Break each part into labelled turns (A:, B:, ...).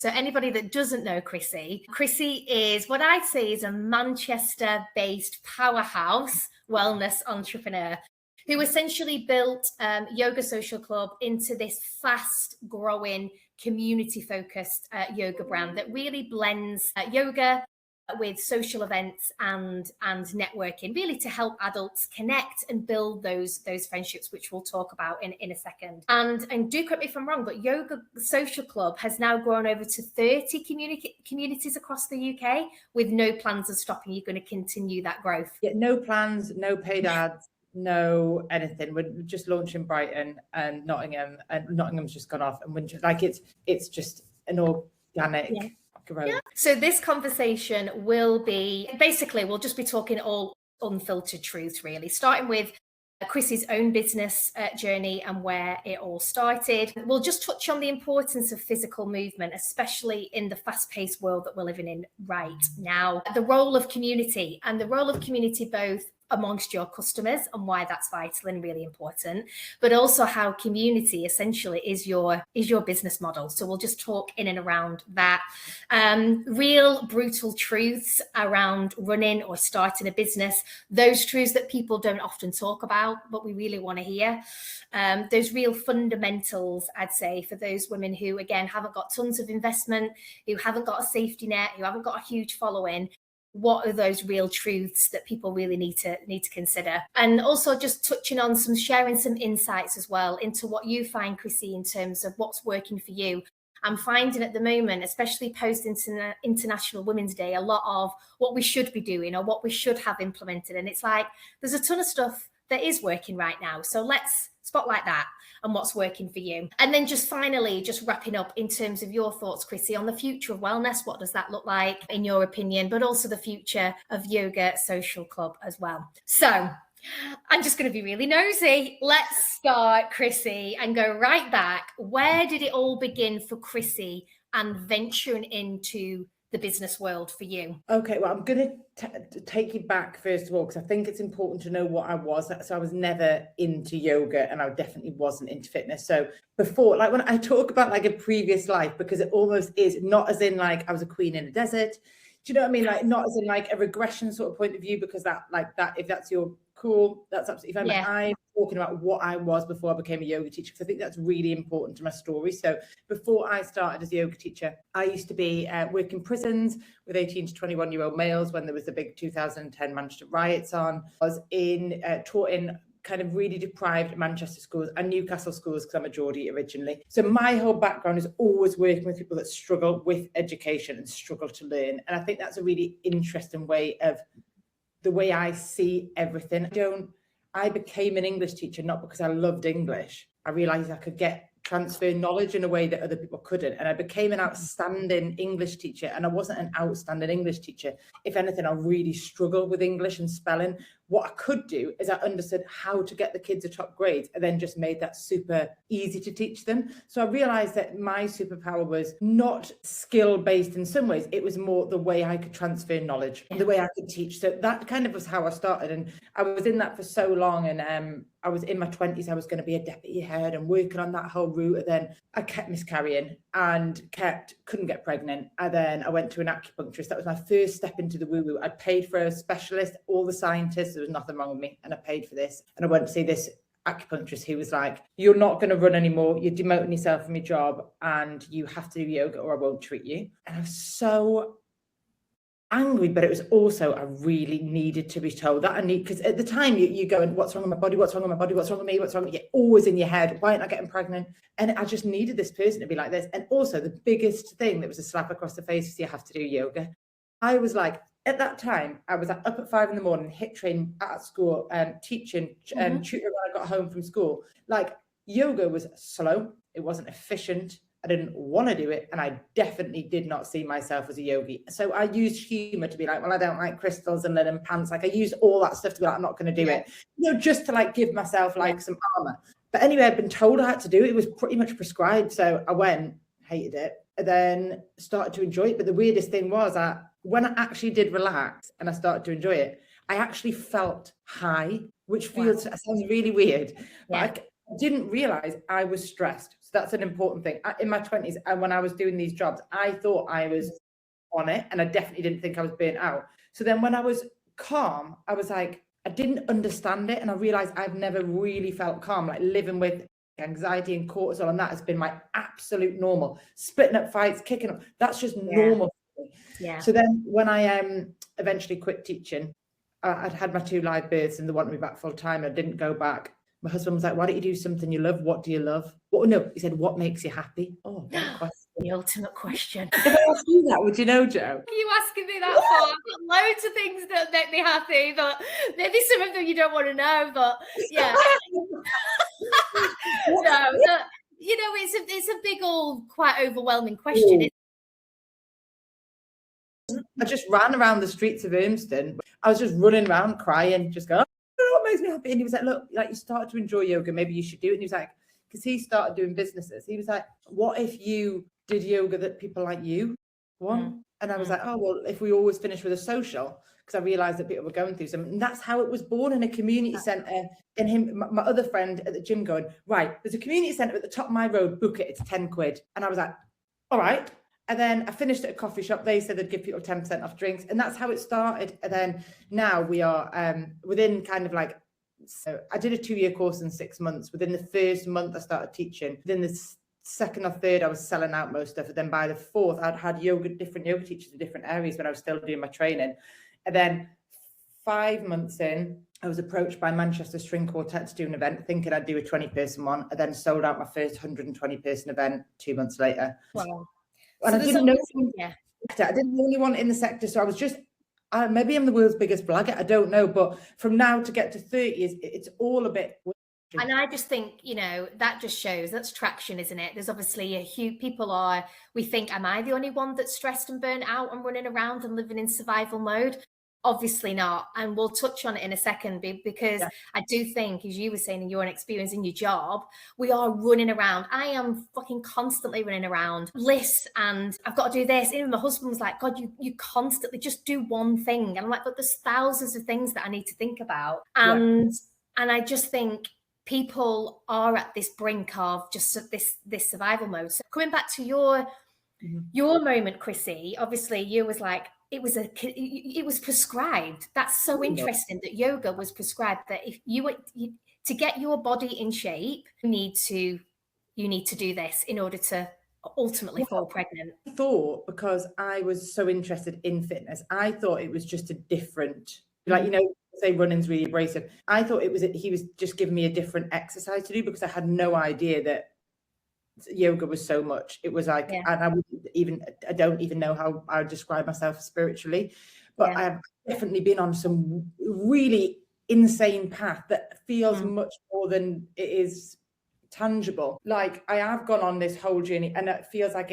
A: So anybody that doesn't know Chrissie is what I'd say is a Manchester-based powerhouse wellness entrepreneur who essentially built Yoga Social Club into this fast-growing, community-focused yoga brand that really blends yoga with social events and networking, really to help adults connect and build those friendships, which we'll talk about in a second. And do correct me if I'm wrong, but Yoga Social Club has now grown over to 30 communities across the UK with no plans of stopping. You're going to continue that growth?
B: Yeah, no plans, no paid ads, no anything. We're just launching Brighton and Nottingham, and Nottingham's just gone off, and it's just an organic growth.
A: Yeah. So this conversation will be basically, we'll just be talking all unfiltered truths, really, starting with Chrissie's own business journey and where it all started. We'll just touch on the importance of physical movement, especially in the fast-paced world that we're living in right now. The role of community, and the role of community both amongst your customers and why that's vital and really important, but also how community essentially is your business model. So we'll just talk in and around that. Real brutal truths around running or starting a business, those truths that people don't often talk about, but we really want to hear. Those real fundamentals, I'd say, for those women who, again, haven't got tons of investment, who haven't got a safety net, who haven't got a huge following. What are those real truths that people really need to consider? And also just touching on sharing some insights as well into what you find, Chrissie, in terms of what's working for you. I'm finding at the moment, especially post International Women's Day, a lot of what we should be doing or what we should have implemented. And it's like, there's a ton of stuff that is working right now. So let's spotlight that and what's working for you. And then just finally, just wrapping up in terms of your thoughts, Chrissie, on the future of wellness. What does that look like in your opinion, but also the future of Yoga Social Club as well. So I'm just going to be really nosy. Let's start, Chrissie, and go right back. Where did it all begin for Chrissie and venturing into the business world for you?
B: Okay, well, I'm going to take you back first of all, because I think it's important to know what I was. So I was never into yoga, and I definitely wasn't into fitness. So before, like when I talk about like a previous life, because it almost is not as in like I was a queen in a desert. Do you know what I mean? Like not as in like a regression sort of point of view, because that like that, if that's your cool, that's absolutely fine. Yeah. But I'm talking about what I was before I became a yoga teacher, because I think that's really important to my story. So before I started as a yoga teacher, I used to be working prisons with 18 to 21-year-old males when there was the big 2010 Manchester riots on. I was taught in kind of really deprived Manchester schools and Newcastle schools, because I'm a Geordie originally. So my whole background is always working with people that struggle with education and struggle to learn. And I think that's a really interesting way of the way I see everything. I became an English teacher not because I loved English. I realized I could transfer knowledge in a way that other people couldn't. And I became an outstanding English teacher. And I wasn't an outstanding English teacher. If anything, I really struggled with English and spelling. What I could do is I understood how to get the kids a top grades, and then just made that super easy to teach them. So I realized that my superpower was not skill-based in some ways. It was more the way I could transfer knowledge, the way I could teach. So that kind of was how I started. And I was in that for so long. And I was in my 20s. I was going to be a deputy head and working on that whole route. And then I kept miscarrying and couldn't get pregnant. And then I went to an acupuncturist. That was my first step into the woo-woo. I paid for a specialist, all the scientists. There was nothing wrong with me. And I paid for this. And I went to see this acupuncturist who was like, you're not going to run anymore. You're demoting yourself from your job and you have to do yoga or I won't treat you. And I was so angry, but it was also, I really needed to be told that. Because at the time you go, and what's wrong with my body? What's wrong with my body? What's wrong with me? What's wrong with you? Always in your head. Why aren't I getting pregnant? And I just needed this person to be like this. And also the biggest thing that was a slap across the face was you have to do yoga. I was like, at that time, I was up at 5 a.m, hit train at school, teaching and tutoring when I got home from school. Like yoga was slow. It wasn't efficient. I didn't want to do it. And I definitely did not see myself as a yogi. So I used humor to be like, well, I don't like crystals and linen pants. Like I used all that stuff to be like, I'm not going to do it. You know, just to like give myself like some armor. But anyway, I'd been told I had to do it. It was pretty much prescribed. So I went, hated it, and then started to enjoy it. But the weirdest thing was that when I actually did relax and I started to enjoy it, I actually felt high, which sounds really weird. But I didn't realize I was stressed. So That's an important thing. In my 20s, and when I was doing these jobs, I thought I was on it, and I definitely didn't think I was burnt out. So then when I was calm, I was like, I didn't understand it, and I realized I've never really felt calm. Like living with anxiety and cortisol, and that has been my absolute normal. Splitting up fights, kicking up, that's just normal for me.
A: Yeah.
B: So then when I eventually quit teaching, I'd had my 2 live births and they wanted me back full time. I didn't go back. My husband was like, why don't you do something you love? What do you love? Well, no, he said, what makes you happy? Oh, what a question.
A: The ultimate question.
B: If I asked you that, would you know, Jo?
A: Are you asking me that for? I've got loads of things that make me happy, but maybe some of them you don't want to know, but yeah. No, you know, it's a big old, quite overwhelming question.
B: I just ran around the streets of Urmston. I was just running around crying, just going, oh, what makes me happy? And he was like, look, like you started to enjoy yoga, maybe you should do it. And he was like, because he started doing businesses. He was like, what if you did yoga that people like you want? And I was like, oh, well, if we always finish with a social, because I realized that people were going through something. And that's how it was born, in a community centre. And him, my other friend at the gym going, right, there's a community centre at the top of my road, book it, it's 10 quid. And I was like, all right. And then I finished at a coffee shop. They said they'd give people 10% off drinks. And that's how it started. And then now we are within kind of like, so I did a 2-year course in 6 months. Within the first month, I started teaching. Within the second or third, I was selling out most stuff. And then by the fourth, I'd had different yoga teachers in different areas when I was still doing my training. And then 5 months in, I was approached by Manchester String Quartet to do an event, thinking I'd do a 20-person one. I then sold out my first 120-person event 2 months later.
A: Wow.
B: And
A: So
B: I didn't know.
A: yeah.
B: I didn't really want it in the sector. So I was just, maybe I'm the world's biggest blagger. I don't know. But from now to get to 30, it's all a bit.
A: And I just think, you know, that just shows that's traction, isn't it? There's obviously a huge, we think, am I the only one that's stressed and burnt out and running around and living in survival mode? Obviously not. And we'll touch on it in a second, because I do think, as you were saying in your experience in your job, we are running around. I am fucking constantly running around lists, and I've got to do this. Even my husband was like, God, you constantly just do one thing. And I'm like, but there's thousands of things that I need to think about. And I just think people are at this brink of just this survival mode. So coming back to your moment, Chrissie, obviously you was like, it was prescribed. That's so interesting that yoga was prescribed, that if you to get your body in shape, you need to do this in order to ultimately fall pregnant.
B: I thought, because I was so interested in fitness, I thought it was just a different, like, you know, say running's really abrasive. I thought he was just giving me a different exercise to do, because I had no idea that yoga was so much. It was like, and I don't even know how I would describe myself spiritually, but I've definitely been on some really insane path that feels much more than it is tangible. Like, I have gone on this whole journey, and it feels like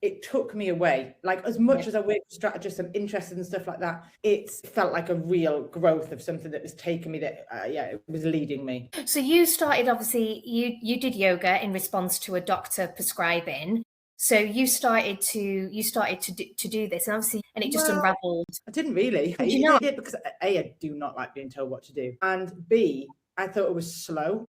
B: it took me away. Like, as much as I worked with strategists, I'm interested in stuff like that, it felt like a real growth of something that was taking me, that it was leading me.
A: So you started, obviously you did yoga in response to a doctor prescribing. So you started to do this, and obviously, and it just unraveled.
B: I didn't really.
A: Did you know?
B: I did, because A, I do not like being told what to do, and B, I thought it was slow.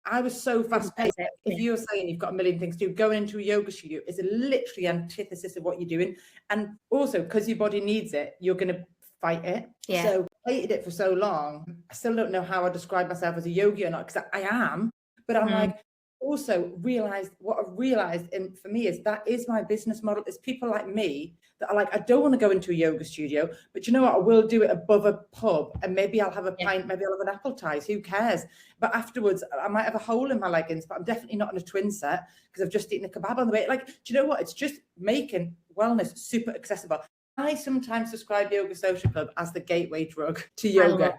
B: I was so fast paced. If you're saying you've got a million things to do, going into a yoga studio is literally antithesis of what you're doing. And also, because your body needs it, you're going to fight it.
A: Yeah.
B: So I hated it for so long. I still don't know how I describe myself as a yogi or not, because I am. But I'm like, also realized what I've realized, and for me, is that is my business model. It's people like me that are like, I don't want to go into a yoga studio, but you know what, I will do it above a pub, and maybe I'll have a pint, maybe I'll have an apple ties, who cares? But afterwards I might have a hole in my leggings, but I'm definitely not in a twin set because I've just eaten a kebab on the way. Like, do you know what, it's just making wellness super accessible. I sometimes describe Yoga Social Club as the gateway drug to yoga.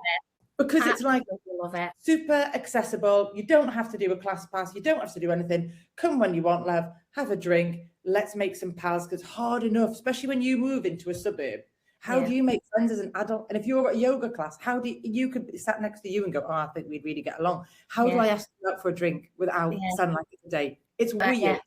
B: Because it's like super accessible. You don't have to do a class pass. You don't have to do anything. Come when you want, love. Have a drink. Let's make some pals, because hard enough, especially when you move into a suburb. How do you make friends as an adult? And if you're at a yoga class, how do you could be sat next to you and go, oh, I think we'd really get along. How do I ask you out for a drink without sounding like it's a date? It's weird.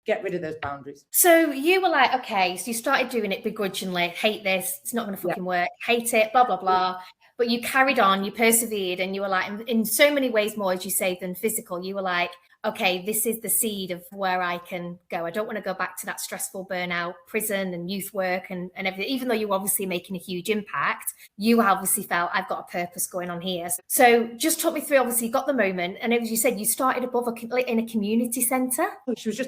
B: Get rid of those boundaries.
A: So you were like, okay, so you started doing it begrudgingly. Hate this. It's not going to fucking work. Hate it. Blah, blah, blah. But you carried on, you persevered, and you were like, in so many ways more, as you say, than physical, you were like, okay, this is the seed of where I can go. I don't want to go back to that stressful burnout, prison and youth work and everything. Even though you're obviously making a huge impact, you obviously felt I've got a purpose going on here. So just talk me through, obviously you got the moment. And as you said, you started above in a community centre.
B: She was a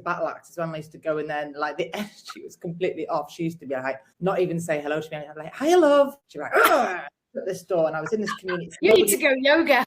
B: battle axe as well. I used to go in there and like the energy was completely off. She used to be like, not even say hello to me. I'd be like, hiya love. She'd be like, at this door. And I was in this community.
A: You need to go yoga.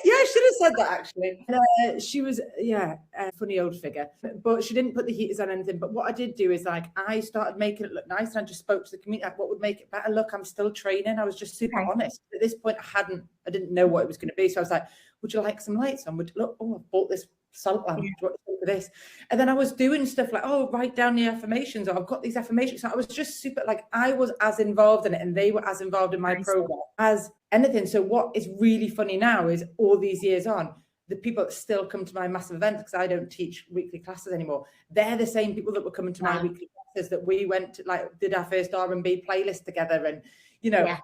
B: Yeah, I should have said that actually. She was, a funny old figure, but she didn't put the heaters on anything. But what I did do is like, I started making it look nice and I just spoke to the community, like what would make it better. Look, I'm still training. I was just super honest. At this point, I didn't know what it was going to be. So I was like, would you like some lights on? I bought this salt lamp. For this. And then I was doing stuff like, write down the affirmations, or I've got these affirmations. So I was just super, like, I was as involved in it and they were as involved in my program as anything. So what is really funny now is all these years on, the people that still come to my massive events, because I don't teach weekly classes anymore, they're the same people that were coming to my weekly classes that we went to, like, did our first R&B playlist together and,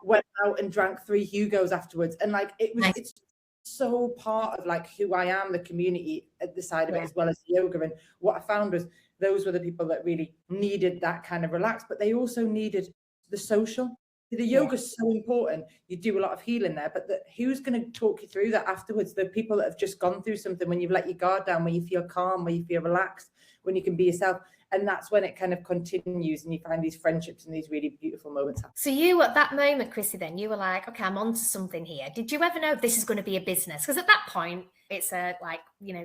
B: went out and drank 3 Hugos afterwards. And like, it's so part of like who I am, the community at the side of it, as well as yoga. And what I found was those were the people that really needed that kind of relax, but they also needed the social. The yoga is so important. You do a lot of healing there, but who's going to talk you through that afterwards? The people that have just gone through something, when you've let your guard down, when you feel calm, when you feel relaxed, when you can be yourself. And that's when it kind of continues and you find these friendships and these really beautiful moments.
A: So you, at that moment, Chrissie, then you were like, okay, I'm onto something here. Did you ever know this is going to be a business? Because at that point, it's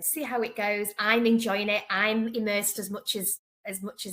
A: see how it goes. I'm enjoying it. I'm immersed as much as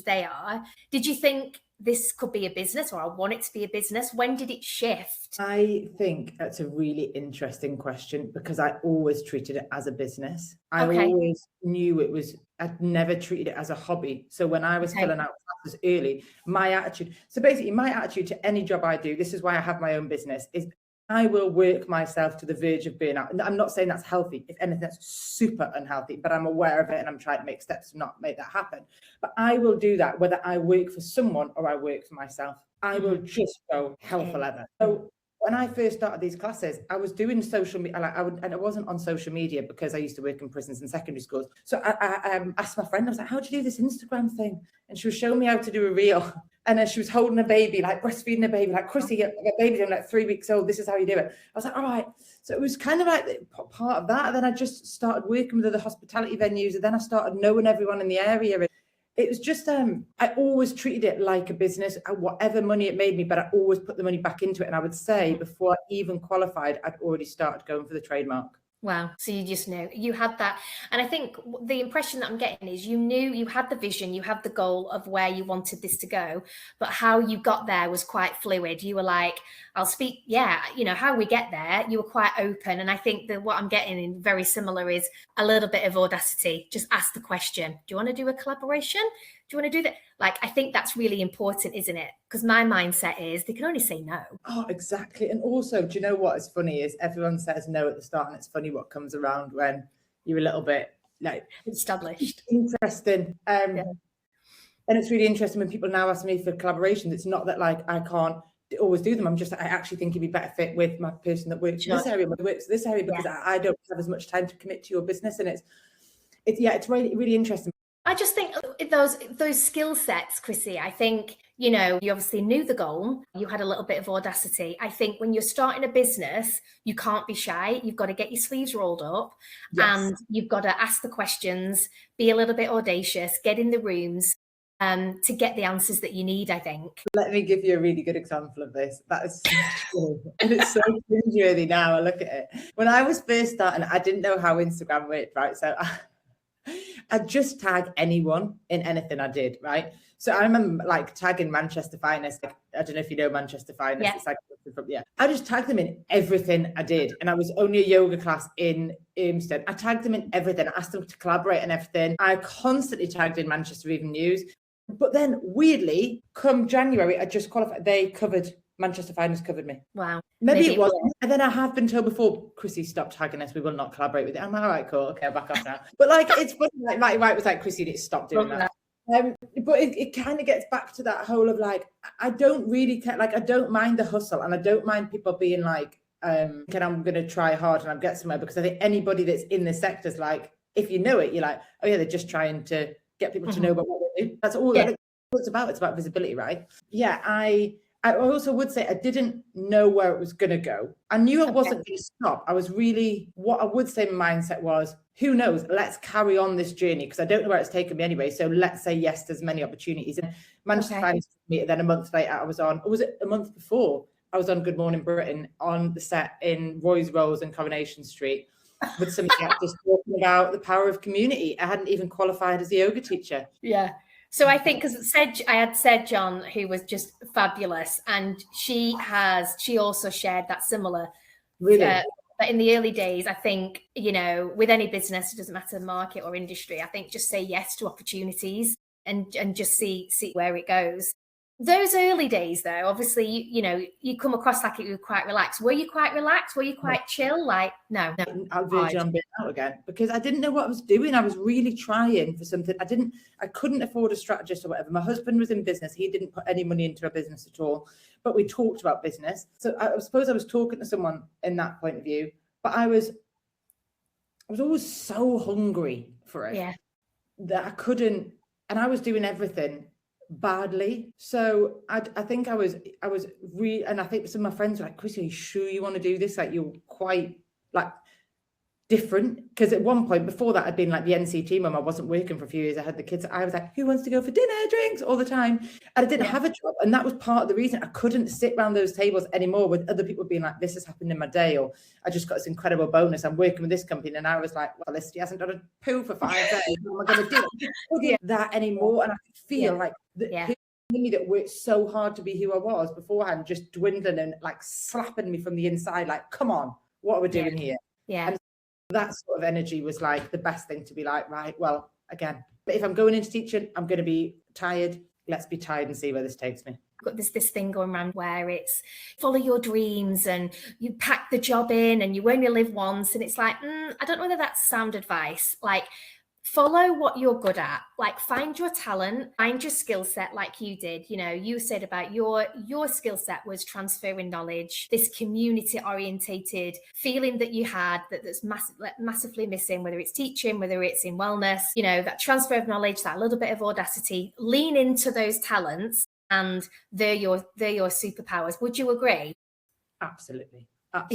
A: they are. Did you think this could be a business, or I want it to be a business? When did it shift?
B: I think that's a really interesting question, because I always treated it as a business. I always knew it was, I'd never treated it as a hobby. So when I was filling out classes early, my attitude to any job I do, this is why I have my own business, is I will work myself to the verge of burnout. And I'm not saying that's healthy. If anything, that's super unhealthy, but I'm aware of it and I'm trying to make steps to not make that happen. But I will do that whether I work for someone or I work for myself. I will just go hell for leather. So when I first started these classes, I was doing social media, and I wasn't on social media because I used to work in prisons and secondary schools. So I asked my friend, I was like, how do you do this Instagram thing? And she was showing me how to do a reel. And she was holding a baby, like breastfeeding a baby, like, Chrissie, a baby's only like 3 weeks old. This is how you do it. I was like, all right. So it was kind of like part of that. And then I just started working with other hospitality venues. And then I started knowing everyone in the area. And it was just, I always treated it like a business, whatever money it made me, but I always put the money back into it. And I would say before I even qualified, I'd already started going for the trademark.
A: Wow. So you just knew you had that. And I think the impression that I'm getting is you knew you had the vision, you had the goal of where you wanted this to go, but how you got there was quite fluid. You were like, I'll speak. Yeah. How we get there, you were quite open. And I think that what I'm getting in very similar is a little bit of audacity. Just ask the question. Do you want to do a collaboration? Do you want to do that? Like, I think that's really important, isn't it? Because my mindset is they can only say no.
B: Oh, exactly. And also, do you know what is funny is everyone says no at the start, and it's funny what comes around when you're a little bit like
A: established.
B: Interesting. And it's really interesting when people now ask me for collaborations. It's not that like I can't always do them. I actually think it'd be better fit with my person that works in this area, because I don't have as much time to commit to your business. And it's really, really interesting.
A: I just think those skill sets, Chrissie, I think, you obviously knew the goal. You had a little bit of audacity. I think when you're starting a business, you can't be shy. You've got to get your sleeves rolled up and you've got to ask the questions, be a little bit audacious, get in the rooms to get the answers that you need, I think.
B: Let me give you a really good example of this. That is so true. And it's so cringeworthy now. I look at it. When I was first starting, I didn't know how Instagram worked, right? So I'd just tag anyone in anything I did, right? So I remember like tagging Manchester Finest. Like, I don't know if you know Manchester Finest.
A: Yeah.
B: It's like, I just tagged them in everything I did. And I was only a yoga class in Irmstead. I tagged them in everything. I asked them to collaborate and everything. I constantly tagged in Manchester Evening News. But then weirdly, come January, I just qualified. Manchester Finest covered me.
A: Wow.
B: Maybe it wasn't. And then I have been told before, Chrissie, stop tagging us. We will not collaborate with it. I'm like, all right, cool. Okay, I'll back off now. But like, it's funny. Like Matty White was like, Chrissie, stop doing that. But it kind of gets back to that whole of like, I don't really care. Like, I don't mind the hustle, and I don't mind people being like, and I'm going to try hard and I'll get somewhere, because I think anybody that's in this sector is like, if you know it, you're like, oh yeah, they're just trying to get people to know about what they do. That's all it's about. It's about visibility, right? Yeah, I also would say I didn't know where it was going to go. I knew I wasn't going to stop. I was really, what I would say my mindset was, who knows, let's carry on this journey, because I don't know where it's taken me anyway. So let's say yes, there's many opportunities. And managed to find me. Then a month later, I was on, or was it a month before? I was on Good Morning Britain on the set in Roy's Rolls and Coronation Street with some actors talking about the power of community. I hadn't even qualified as a yoga teacher.
A: Yeah. So I think, because I had said John, who was just fabulous, and she also shared that similar.
B: Really?
A: But in the early days, I think, you know, with any business, it doesn't matter market or industry, I think just say yes to opportunities and just see where it goes. Those early days, though, obviously, you know, you come across like you were quite relaxed. Were you quite relaxed? Were you quite chill? Like, no.
B: I'll verge on being out again, because I didn't know what I was doing. I was really trying for something. I couldn't afford a strategist or whatever. My husband was in business. He didn't put any money into a business at all, but we talked about business. So I suppose I was talking to someone in that point of view, but I was always so hungry for it that I couldn't, and I was doing everything badly. So I think I was really, and I think some of my friends were like, Chrissie, are you sure you want to do this? Like, you're quite like different. Because at one point before that, I'd been like the NCT mum. I wasn't working for a few years. I had the kids. I was like, who wants to go for dinner, drinks all the time? And I didn't have a job. And that was part of the reason I couldn't sit around those tables anymore with other people being like, this has happened in my day, or I just got this incredible bonus. I'm working with this company. And I was like, well, Felicity hasn't done a poo for 5 days. What am I going to do? I couldn't do that anymore. And I could feel like me that worked so hard to be who I was beforehand, just dwindling and like slapping me from the inside, like, come on, what are we doing here? And that sort of energy was like the best thing to be like, right, well, again, but if I'm going into teaching, I'm going to be tired. Let's be tired and see where this takes me.
A: Got this thing going around where it's follow your dreams and you pack the job in and you only live once, and it's like, I don't know whether that's sound advice. Like, follow what you're good at, like find your talent, find your skill set, like you did. You know, you said about your skill set was transferring knowledge, this community orientated feeling that you had that's massively missing, whether it's teaching, whether it's in wellness, you know, that transfer of knowledge, that little bit of audacity. Lean into those talents, and they're your superpowers. Would you agree?
B: Absolutely. I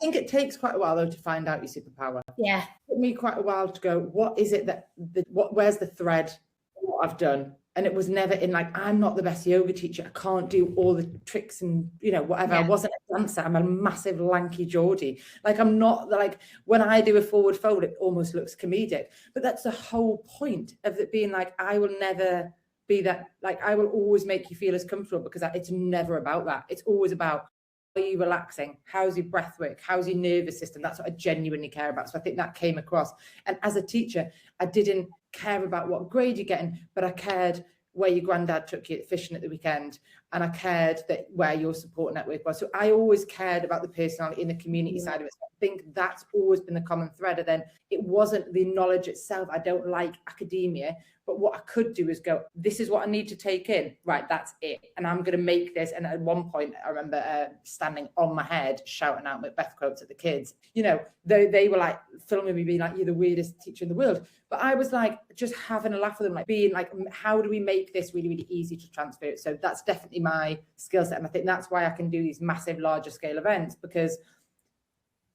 B: think it takes quite a while though to find out your superpower.
A: Yeah.
B: It took me quite a while to go, what is it that where's the thread, what I've done? And it was never in like, I'm not the best yoga teacher. I can't do all the tricks and, you know, whatever. I wasn't a dancer. I'm a massive lanky Geordie. Like, I'm not like, when I do a forward fold, it almost looks comedic. But that's the whole point of it being like, I will never be that, like, I will always make you feel as comfortable, because it's never about that. It's always about, are you relaxing? How's your breath work? How's your nervous system? That's what I genuinely care about. So I think that came across. And as a teacher, I didn't care about what grade you're getting, but I cared where your granddad took you fishing at the weekend, and I cared that where your support network was. So I always cared about the personality and the community side of it. So I think that's always been the common thread. And then it wasn't the knowledge itself. I don't like academia, but what I could do is go, this is what I need to take in. Right, that's it. And I'm going to make this. And at one point, I remember standing on my head, shouting out Macbeth quotes at the kids. You know, they were like filming me being like, you're the weirdest teacher in the world. But I was like, just having a laugh with them, like being like, how do we make this really, really easy to transfer it? So that's definitely my skill set. And I think that's why I can do these massive, larger scale events, because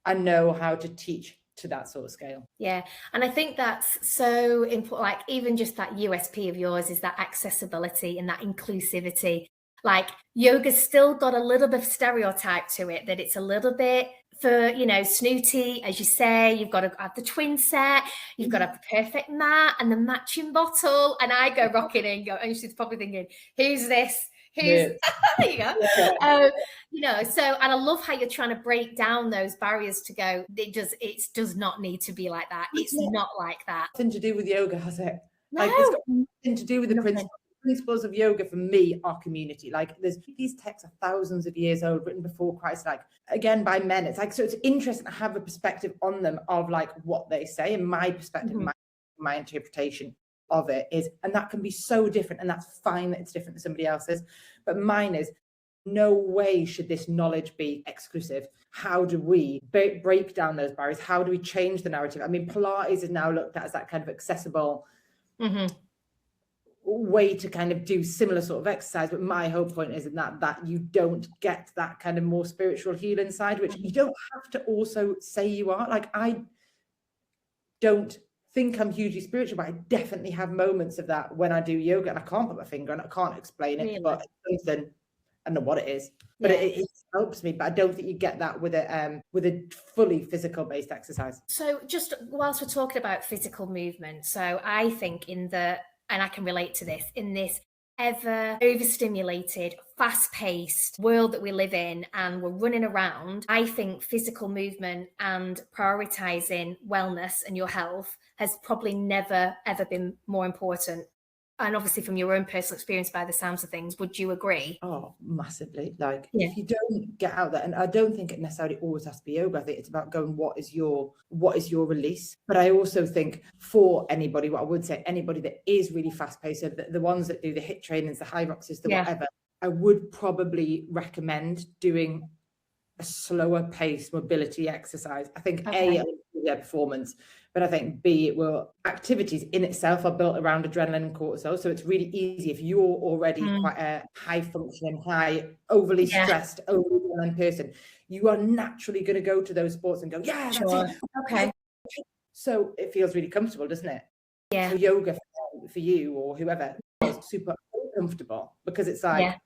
B: I know how to teach to that sort of scale.
A: Yeah. And I think that's so important. Like, even just that USP of yours is that accessibility and that inclusivity. Like, yoga's still got a little bit of stereotype to it, that it's a little bit for, you know, snooty, as you say. You've got to have the twin set, you've got to have the perfect mat and the matching bottle. And I go rocking in, and she's probably thinking, who's this? There you go. You know, so, and I love how you're trying to break down those barriers to go, it does not need to be like that. It's not like that.
B: Nothing to do with yoga, has it?
A: No.
B: Like, it's got nothing to do with the principles of yoga. For me, are community. Like, there's these texts are thousands of years old, written before Christ, like, again, by men. It's like, so it's interesting to have a perspective on them of like what they say, and my perspective, my interpretation of it is, and that can be so different, and that's fine that it's different than somebody else's, but mine is, no way should this knowledge be exclusive. How do we break down those barriers? How do we change the narrative? I mean, Pilates is now looked at as that kind of accessible way to kind of do similar sort of exercise, but my whole point is that you don't get that kind of more spiritual healing side, which you don't have to also say you are. Like, I don't think I'm hugely spiritual, but I definitely have moments of that when I do yoga, and I can't put my finger on it, I can't explain it, but it's something, I don't know what it is, but it helps me. But I don't think you get that with a fully physical based exercise.
A: So just whilst we're talking about physical movement, so I think and I can relate to this, in this ever overstimulated, fast-paced world that we live in, and we're running around, I think physical movement and prioritizing wellness and your health has probably never ever been more important. And obviously, from your own personal experience, by the sounds of things, would you agree?
B: Oh, massively. Like, if you don't get out there, and I don't think it necessarily always has to be yoga. I think it's about going, what is your release? But I also think for anybody, what I would say, anybody that is really fast paced, the ones that do the HIIT trainings, the high roxes, the whatever, I would probably recommend doing a slower paced mobility exercise. I think A, their performance, but I think B, activities in itself are built around adrenaline and cortisol. So it's really easy if you're already quite a high functioning, overly stressed, overly adrenaline person, you are naturally going to go to those sports and go, that's it.
A: Okay.
B: So it feels really comfortable, doesn't it?
A: Yeah.
B: So yoga for you or whoever is super uncomfortable because it's like,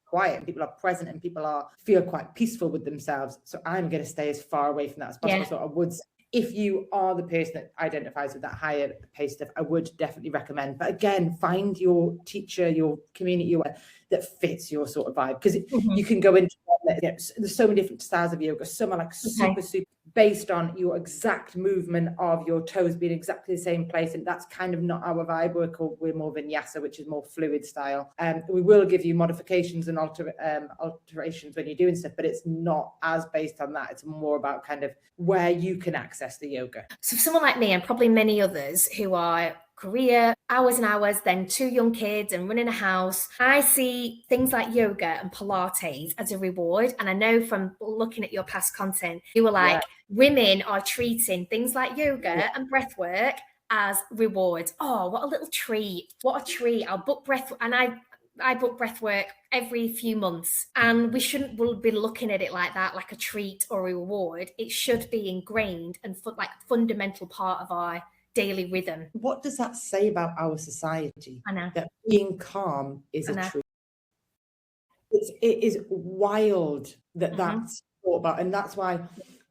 B: quiet, people are present, and people feel quite peaceful with themselves. So I'm going to stay as far away from that as possible. So I would, if you are the person that identifies with that higher pace stuff, I would definitely recommend. But again, find your teacher, your community that fits your sort of vibe, because you can go into there's so many different styles of yoga. Some are like super based on your exact movement of your toes being exactly the same place, and that's kind of not our vibe. We're more vinyasa, which is more fluid style. We will give you modifications and alterations when you're doing stuff, but it's not as based on that. It's more about kind of where you can access the yoga.
A: So for someone like me, and probably many others who are career, hours and hours, then 2 young kids and running a house, I see things like yoga and Pilates as a reward. And I know from looking at your past content, you were like, women are treating things like yoga and breath work as rewards. Oh, what a little treat. What a treat. I'll book breath. And I book breath work every few months, and we shouldn't be looking at it like that, like a treat or a reward. It should be ingrained and like fundamental part of our daily rhythm.
B: What does that say about our society?
A: I know.
B: That being calm is a treat. It is wild that that's thought about, and that's why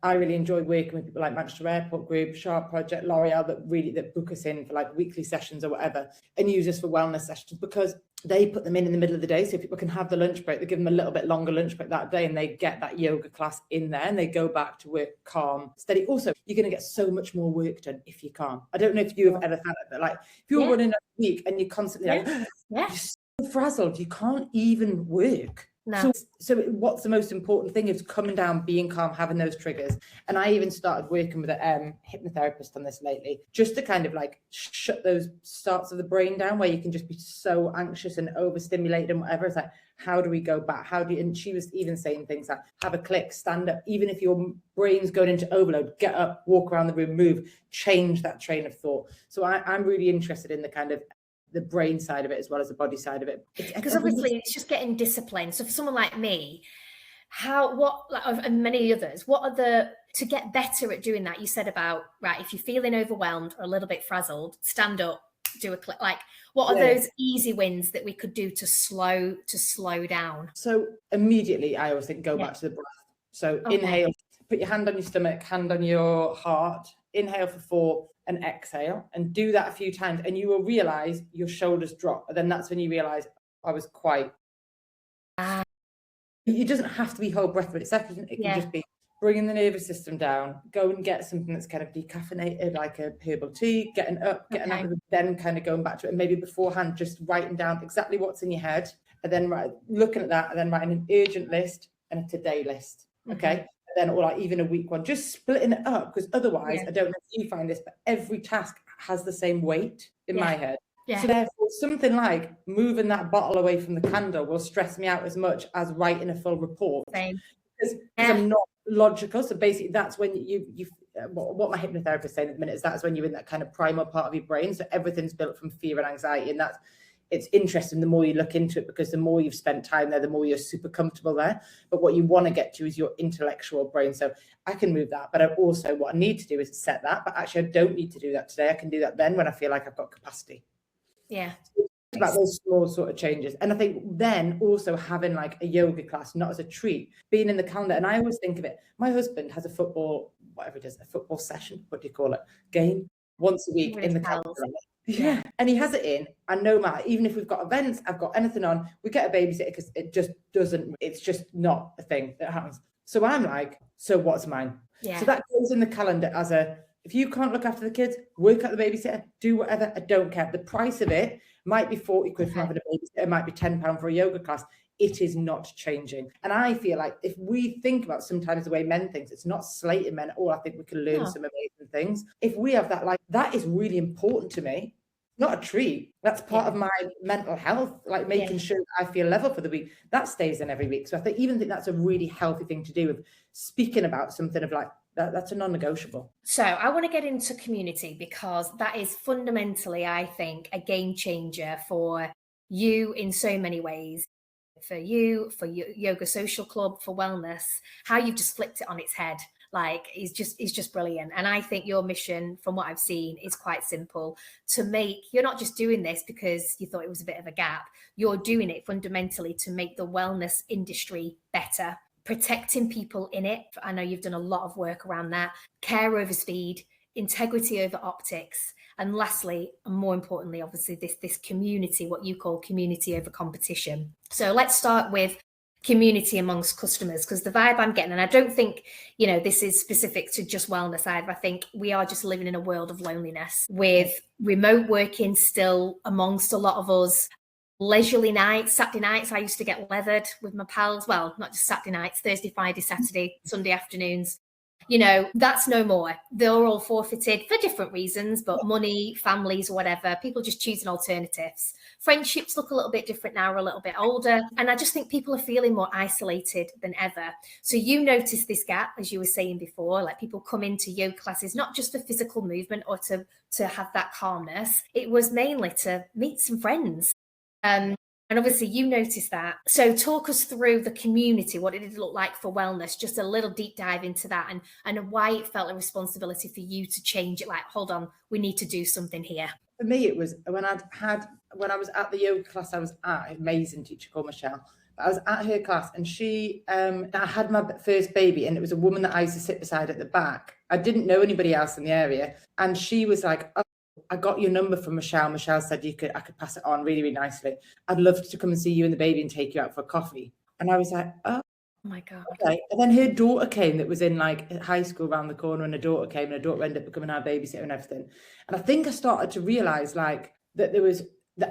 B: I really enjoy working with people like Manchester Airport Group, Sharp Project, L'Oreal, that book us in for like weekly sessions or whatever, and use us for wellness sessions, because they put them in the middle of the day so people can have the lunch break. They give them a little bit longer lunch break that day, and they get that yoga class in there, and they go back to work calm, steady. Also, you're going to get so much more work done if you're calm. I don't know if you've ever found it, but like if you're running a week and you're constantly you're so frazzled, you can't even work. No. So what's the most important thing is coming down, being calm, having those triggers. And I even started working with a hypnotherapist on this lately, just to kind of like shut those starts of the brain down where you can just be so anxious and overstimulated and whatever. It's like, how do we go back? And she was even saying things like, have a click, stand up, even if your brain's going into overload, get up, walk around the room, move, change that train of thought. So I'm really interested in the kind of the brain side of it as well as the body side of it,
A: because obviously it's just getting disciplined. So for someone like me, and many others, to get better at doing that? You said about, right, if you're feeling overwhelmed or a little bit frazzled, stand up, do a click. Like, what are those easy wins that we could do to slow down?
B: So immediately I always think, go back to the breath. So inhale, put your hand on your stomach, hand on your heart, inhale for 4 and exhale, and do that a few times, and you will realize your shoulders drop. And then that's when you realize I was quite. It doesn't have to be whole breath, but it can just be bringing the nervous system down. Go and get something that's kind of decaffeinated, like a herbal tea, getting up, getting out of it, then kind of going back to it. And maybe beforehand, just writing down exactly what's in your head, and then looking at that, and then writing an urgent list and a today list. Okay. And then, or like even a week one, just splitting it up, because otherwise, I don't know if you find this, but every task has the same weight in my head. So therefore, something like moving that bottle away from the candle will stress me out as much as writing a full report.
A: Same.
B: Because I'm not logical. So basically, that's when you what my hypnotherapist saying at the minute is that's when you're in that kind of primal part of your brain. So everything's built from fear and anxiety, and it's interesting the more you look into it, because the more you've spent time there, the more you're super comfortable there. But what you want to get to is your intellectual brain. So I can move that, but what I need to do is set that. But actually, I don't need to do that today. I can do that then when I feel like I've got capacity.
A: Yeah.
B: About those small sort of changes. And I think then also having like a yoga class, not as a treat, being in the calendar. And I always think of it, my husband has a football, whatever it is, a football session, what do you call it? Game once a week in the calendar. Yeah. And he has it in, and no matter, even if we've got events, I've got anything on, we get a babysitter because it's just not a thing that happens. So I'm like, so what's mine? So that goes in the calendar as if you can't look after the kids, work at the babysitter, do whatever, I don't care. The price of it might be 40 quid for having a babysitter, it might be £10 for a yoga class. It is not changing. And I feel like if we think about sometimes the way men think, it's not slating men at all. I think we can learn some amazing things. If we have that, like, that is really important to me. Not a treat. That's part of my mental health, like making sure that I feel level for the week. That stays in every week. So I think that's a really healthy thing to do, with speaking about something of like, that's a non-negotiable.
A: So I want to get into community, because that is fundamentally, I think, a game changer for you in so many ways. For you, for your yoga social club, for wellness, how you've just flipped it on its head. Like, is just brilliant. And I think your mission, from what I've seen, is quite simple. You're not just doing this because you thought it was a bit of a gap. You're doing it fundamentally to make the wellness industry better, protecting people in it. I know you've done a lot of work around that. Care over speed, integrity over optics. And lastly, and more importantly, obviously, this community, what you call community over competition. So let's start with community amongst customers, because the vibe I'm getting, and I don't think, this is specific to just wellness either. I think we are just living in a world of loneliness, with remote working still amongst a lot of us. Leisurely nights, Saturday nights, I used to get leathered with my pals. Well, not just Saturday nights, Thursday, Friday, Saturday, Sunday afternoons. That's no more. They're all forfeited for different reasons, but money, families, whatever, people just choosing alternatives. Friendships look a little bit different now, we're a little bit older. And I just think people are feeling more isolated than ever. So you notice this gap, as you were saying before, like people come into yoga classes, not just for physical movement or to have that calmness. It was mainly to meet some friends. And obviously you noticed that. So talk us through the community, what it did look like for wellness, just a little deep dive into that, and why it felt a responsibility for you to change it. Like, hold on, we need to do something here.
B: For me, it was when I was at the yoga class I was at, amazing teacher called Michelle. I was at her class, and she, I had my first baby, and it was a woman that I used to sit beside at the back. I didn't know anybody else in the area. And she was like, oh, I got your number from Michelle. Michelle said I could pass it on really, really nicely. I'd love to come and see you and the baby and take you out for coffee. And I was like, oh
A: my God.
B: Okay. And then her daughter came, that was in like high school around the corner, and her daughter came, and her daughter ended up becoming our babysitter and everything. And I think I started to realize like that there was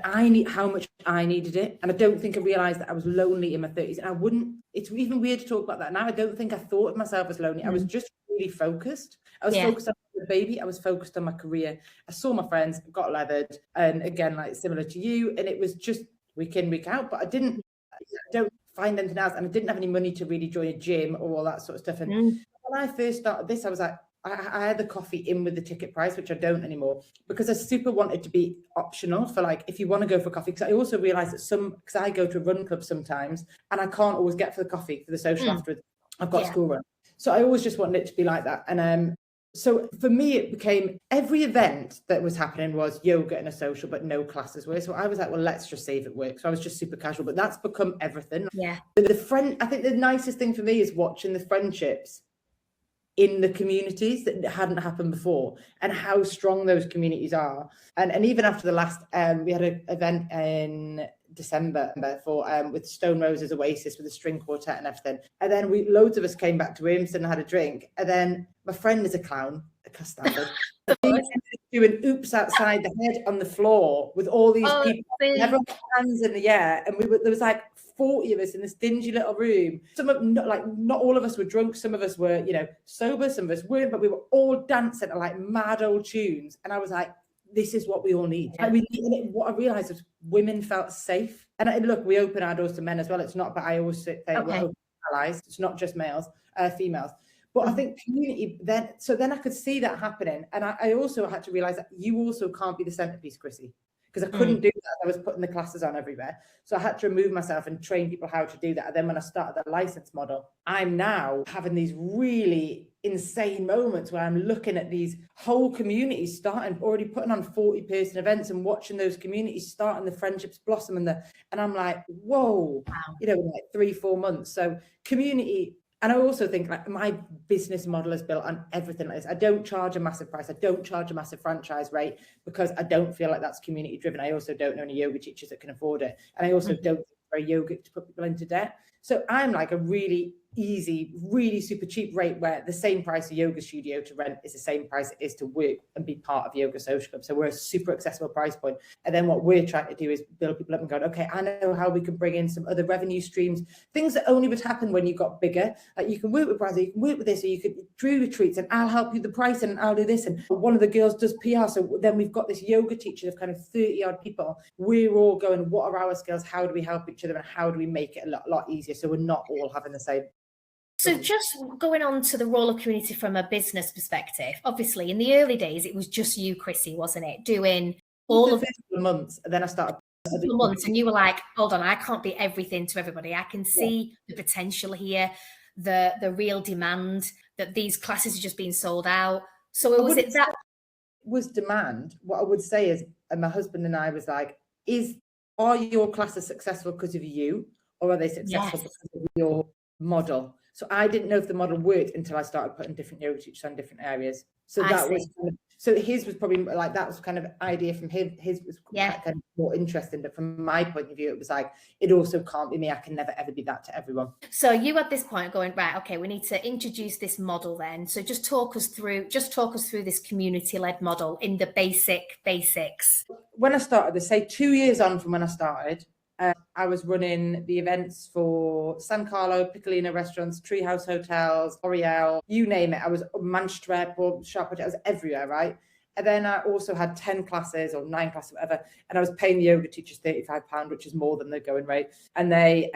B: how much I needed it. And I don't think I realized that I was lonely in my 30s. And it's even weird to talk about that now. I don't think I thought of myself as lonely. I was just really focused. I was focused on the baby. I was focused on my career. I saw my friends, got leathered. And again, like similar to you. And it was just week in, week out. But I don't find anything else. And I didn't have any money to really join a gym or all that sort of stuff. And when I first started this, I was like, I had the coffee in with the ticket price, which I don't anymore, because I super wanted to be optional for like, if you want to go for coffee. Because I also realized that because I go to a run club sometimes and I can't always get for the coffee, for the social afterwards. I've got school run. So I always just wanted it to be like that. And so for me, it became every event that was happening was yoga and a social, but no classes were. So I was like, well, let's just save it work. So I was just super casual, but that's become everything.
A: Yeah.
B: I think the nicest thing for me is watching the friendships in the communities that hadn't happened before, and how strong those communities are. And even after the last, we had an event in December for with Stone Roses Oasis with a string quartet and everything. And then loads of us came back to Wilmston and had a drink. And then my friend is a clown, a custard. Doing oops outside the head on the floor with all these people, everyone had hands in the air, and there was like 40 of us in this dingy little room. Not all of us were drunk, some of us were, sober, some of us weren't, but we were all dancing to like mad old tunes. And I was like, this is what we all need. And what I realized was women felt safe. And look, we open our doors to men as well. It's not, but I always say we're open allies. It's not just females. But I think community then I could see that happening. And I also had to realize that you also can't be the centerpiece, Chrissie, because I couldn't do that. I was putting the classes on everywhere. So I had to remove myself and train people how to do that. And then when I started the license model, I'm now having these really insane moments where I'm looking at these whole communities already putting on 40-person events and watching those communities start and the friendships blossom and I'm like, whoa, in like 3-4 months. So community. And I also think like my business model is built on everything like this. I don't charge a massive price. I don't charge a massive franchise rate because I don't feel like that's community driven. I also don't know any yoga teachers that can afford it. And I also don't think it's very yogic to put people into debt. So I'm like a really easy, really super cheap rate where the same price a yoga studio to rent is the same price it is to work and be part of Yoga Social Club. So we're a super accessible price point. And then what we're trying to do is build people up and go, okay, I know how we can bring in some other revenue streams, things that only would happen when you got bigger. Like you can work with brands, you can work with this, or you could do retreats and I'll help you the price and I'll do this. And one of the girls does PR. So then we've got this yoga teacher of kind of 30 odd people. We're all going, what are our skills? How do we help each other? And how do we make it a lot easier? So we're not all having the same.
A: So just going on to the role of community from a business perspective, obviously in the early days, it was just you, Chrissie, wasn't it? Doing all of
B: the months. And then I started
A: months and you were like, hold on, I can't be everything to everybody. I can see the potential here, the real demand, that these classes are just being sold out. So was it that
B: was demand? What I would say is, and my husband and I was like, are your classes successful because of you, or are they successful because of your model? So I didn't know if the model worked until I started putting different yoga teachers on different areas. So that was kind of, so his was probably like, that was kind of idea from him. His was kind of more interesting, but from my point of view, it was like, it also can't be me. I can never ever be that to everyone.
A: So you at this point going, right, okay, we need to introduce this model then. So just talk us through this community-led model in the basics.
B: When I started, say 2 years on from when I started, I was running the events for San Carlo, Piccolino restaurants, Treehouse hotels, L'Oreal, you name it. I was Manchester Airport, Sharp, I was everywhere, right? And then I also had 10 classes or 9 classes, whatever. And I was paying the yoga teachers £35, which is more than the going rate. And they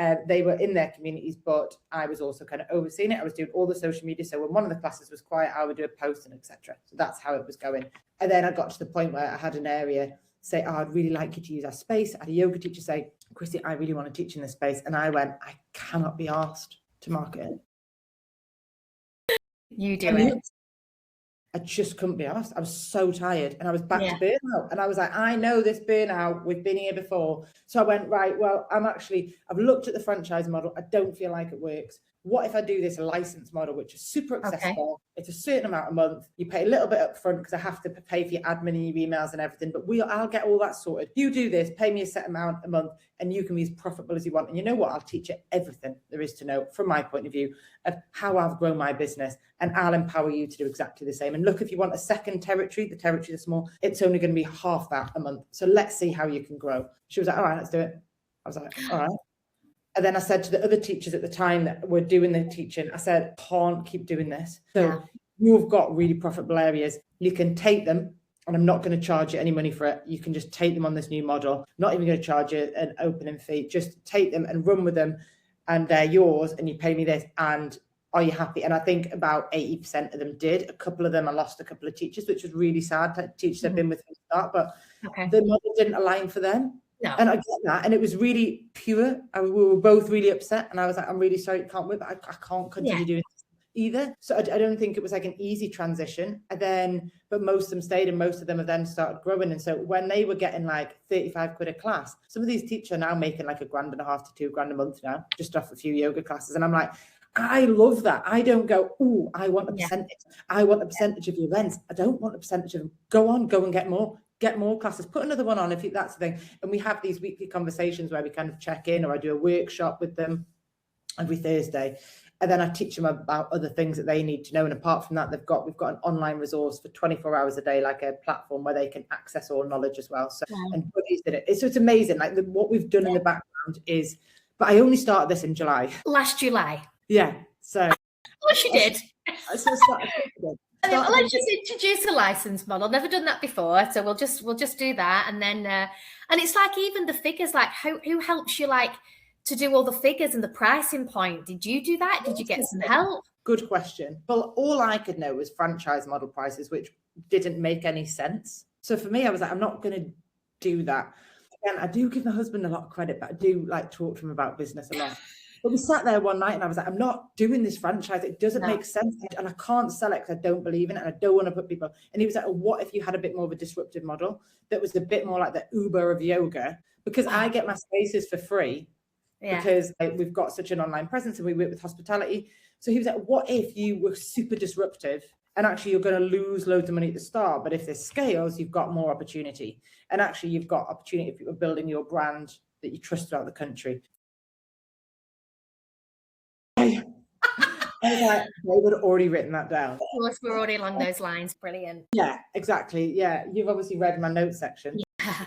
B: were in their communities, but I was also kind of overseeing it. I was doing all the social media. So when one of the classes was quiet, I would do a post and etc. So that's how it was going. And then I got to the point where I had an area say, oh, I'd really like you to use our space. I had a yoga teacher say, Chrissie, I really want to teach in this space. And I went, I cannot be asked to market it.
A: You do it.
B: I just couldn't be asked. I was so tired and I was back to burnout. And I was like, I know this burnout. We've been here before. So I went, right, well, I've looked at the franchise model. I don't feel like it works. What if I do this license model, which is super accessible? It's a certain amount a month. You pay a little bit up front because I have to pay for your admin and your emails and everything, but I'll get all that sorted. You do this, pay me a set amount a month, and you can be as profitable as you want. And you know what? I'll teach you everything there is to know from my point of view of how I've grown my business, and I'll empower you to do exactly the same. And look, if you want a second territory, the territories are small, it's only going to be half that a month. So let's see how you can grow. She was like, all right, let's do it. I was like, all right. And then I said to the other teachers at the time that were doing the teaching, I said, can't keep doing this. So you've got really profitable areas. You can take them, and I'm not going to charge you any money for it. You can just take them on this new model. Not even going to charge you an opening fee. Just take them and run with them, and they're yours, and you pay me this. And are you happy? And I think about 80% of them did. A couple of them, I lost a couple of teachers, which was really sad. Teachers have been with me from the start, but the model didn't align for them. No. And I get that, and it was really pure. And we were both really upset, and I was like, I'm really sorry, it can't work, but I can't continue doing this either. So I don't think it was like an easy transition. And then, but most of them stayed, and most of them have then started growing. And so when they were getting like 35 quid a class, some of these teachers are now making like £1.5 to £2 a month now, just off a few yoga classes. And I'm like, I love that. I don't go, oh, I want a percentage. I want a percentage of your events. I don't want a percentage of them. Go on, go and get more. Get more classes, put another one on if that's the thing. And we have these weekly conversations where we kind of check in, or I do a workshop with them every Thursday. And then I teach them about other things that they need to know. And apart from that, we've got an online resource for 24 hours a day, like a platform where they can access all knowledge as well. So, and buddies did it. So it's amazing. Like what we've done in the background is, but I only started this in July.
A: Last July.
B: Yeah. So.
A: Of course you did. Let's just introduce a license model. Never done that before, so we'll just do that, and then and it's like even the figures, like who helps you like to do all the figures and the pricing point? Did you do that? Did you get some help?
B: Good question. Well, all I could know was franchise model prices, which didn't make any sense. So for me, I was like, I'm not going to do that. And I do give my husband a lot of credit, but I do like talk to him about business a lot. But we sat there one night and I was like, I'm not doing this franchise. It doesn't make sense. And I can't sell it because I don't believe in it. And I don't want to put people. And he was like, what if you had a bit more of a disruptive model that was a bit more like the Uber of yoga? Because I get my spaces for free because we've got such an online presence and we work with hospitality. So he was like, what if you were super disruptive and actually you're going to lose loads of money at the start, but if this scales, you've got more opportunity. And actually you've got opportunity if you're building your brand that you trust throughout the country. I was like, they would have already written that down.
A: Of course, we're already along those lines. Brilliant.
B: Yeah, exactly. Yeah, you've obviously read my notes section.
A: Yeah.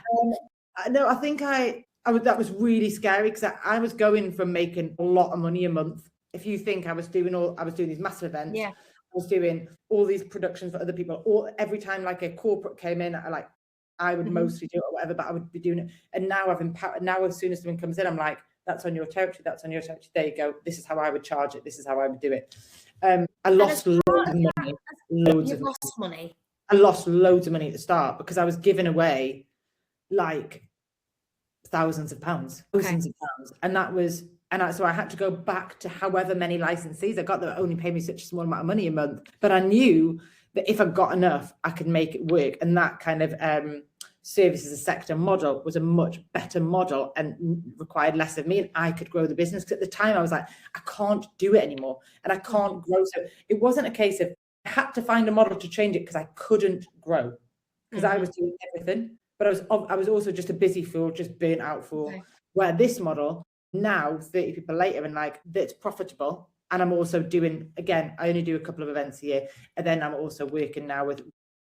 B: No, I think that was really scary because I was going from making a lot of money a month. If you think I was doing these massive events, I was doing all these productions for other people. Or every time like a corporate came in, I would mostly do it or whatever, but I would be doing it. And now I've empowered. Now as soon as someone comes in, I'm like, that's on your territory. That's on your territory. There you go. This is how I would charge it. This is how I would do it. I lost loads of money.
A: Lost money.
B: I lost loads of money at the start because I was giving away like thousands of pounds, so I had to go back to however many licensees I got that only paid me such a small amount of money a month. But I knew that if I got enough, I could make it work. And that kind of service as a sector model was a much better model and required less of me, and I could grow the business. Because at the time I was like, I can't do it anymore and I can't grow. So it wasn't a case of I had to find a model to change it because I couldn't grow because I was doing everything. But I was also just a busy fool, just burnt out fool. Okay. Where this model now, 30 people later, and like that's profitable. And I'm also doing, again, I only do a couple of events a year, and then I'm also working now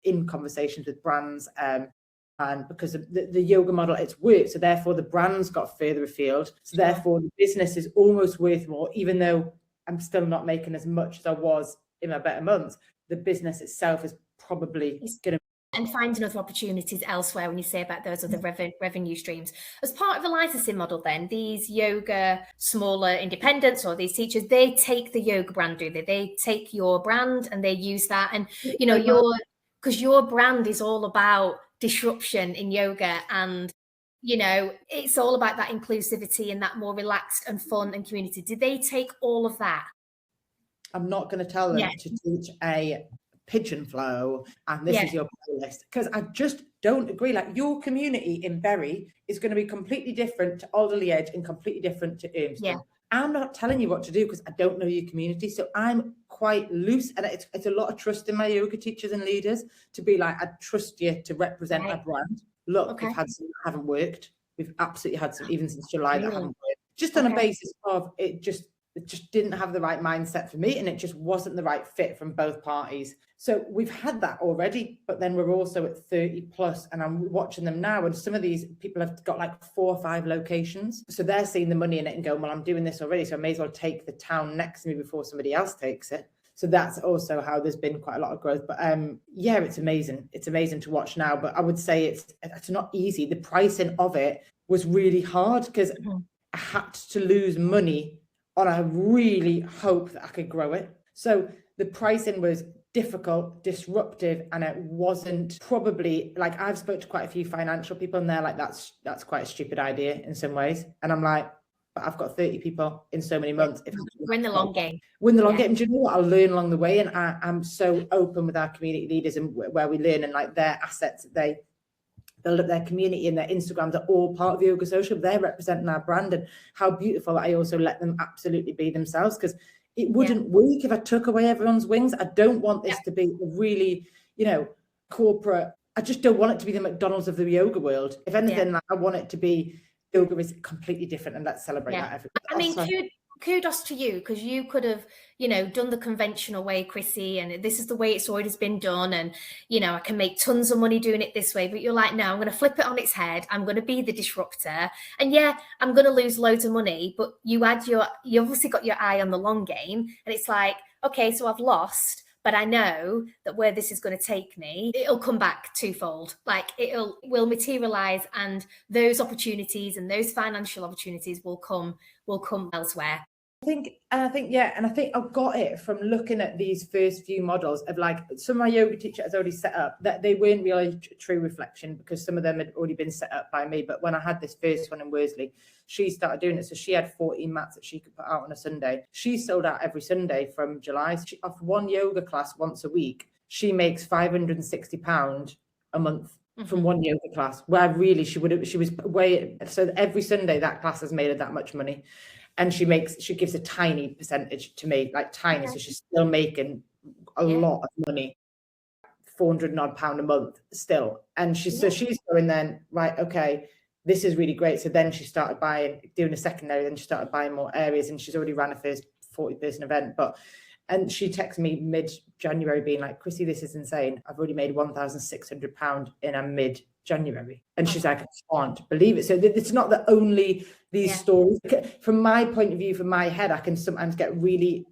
B: in conversations with brands. And because of the yoga model, it's worked. So therefore the brands got further afield. So therefore the business is almost worth more, even though I'm still not making as much as I was in my better months. The business itself is probably going to.
A: And finding other opportunities elsewhere when you say about those other revenue streams. As part of the licensing model then, these yoga smaller independents or these teachers, they take the yoga brand, do they? They take your brand and they use that. And, you know, because your brand is all about disruption in yoga, and you know it's all about that inclusivity and that more relaxed and fun and community. Did they take all of that?
B: I'm not going to tell them to teach a pigeon flow and this is your playlist, because I just don't agree. Like your community in Bury is going to be completely different to Alderley Edge and completely different to Urmston. I'm not telling you what to do because I don't know your community. So I'm quite loose, and it's a lot of trust in my yoga teachers and leaders to be like, I trust you to represent my brand. Look, we've had some that haven't worked. We've absolutely had some, even since July, that haven't worked. Just on a basis of it just didn't have the right mindset for me, and it just wasn't the right fit from both parties. So we've had that already, but then we're also at 30 plus, and I'm watching them now, and some of these people have got like 4 or 5 locations. So they're seeing the money in it and going, well, I'm doing this already, so I may as well take the town next to me before somebody else takes it. So that's also how there's been quite a lot of growth. But yeah, it's amazing. It's amazing to watch now, but I would say it's not easy. The pricing of it was really hard because I had to lose money on I really hope that I could grow it. So the pricing was difficult, disruptive, and it wasn't probably like, I've spoke to quite a few financial people and they're like, that's quite a stupid idea in some ways. And I'm like, but I've got 30 people in so many months. If
A: win the long game.
B: Win the long game. And do you know what? I'll learn along the way. And I'm so open with our community leaders and where we learn, and like their assets that they build up, their community and their Instagrams are all part of Yoga Social. They're representing our brand, and how beautiful that I also let them absolutely be themselves, because it wouldn't work if I took away everyone's wings. I don't want this to be a really, corporate. I just don't want it to be the McDonald's of the yoga world. If anything, like, I want it to be yoga is completely different, and let's celebrate that.
A: I mean, kudos to you, because you could have, done the conventional way, Chrissie, and this is the way it's always been done. And, I can make tons of money doing it this way. But you're like, no, I'm going to flip it on its head. I'm going to be the disruptor. And I'm going to lose loads of money. But you obviously got your eye on the long game. And it's like, okay, so I've lost, but I know that where this is going to take me, it'll come back twofold. Like will materialize, and those opportunities and those financial opportunities will come elsewhere.
B: I think I've got it from looking at these first few models of like some of my yoga teacher has already set up, that they weren't really true reflection because some of them had already been set up by me. But when I had this first one in Worsley, she started doing it. So she had 14 mats that she could put out on a Sunday. She sold out every Sunday from July. She, off one yoga class once a week, she makes £560 a month. From one yoga class, where really she was way, so every Sunday that class has made her that much money. And she gives a tiny percentage to me, like tiny. So she's still making a lot of money, £400 and odd a month still. And so she's going then, right, okay, this is really great. So then she started doing a secondary, then she started buying more areas, and she's already ran a first 40-person event. And she texted me mid-January being like, Chrissie, this is insane. I've already made £1,600 in a mid-January. And she's like, I can't believe it. So it's not that only these stories. From my point of view, from my head, I can sometimes get really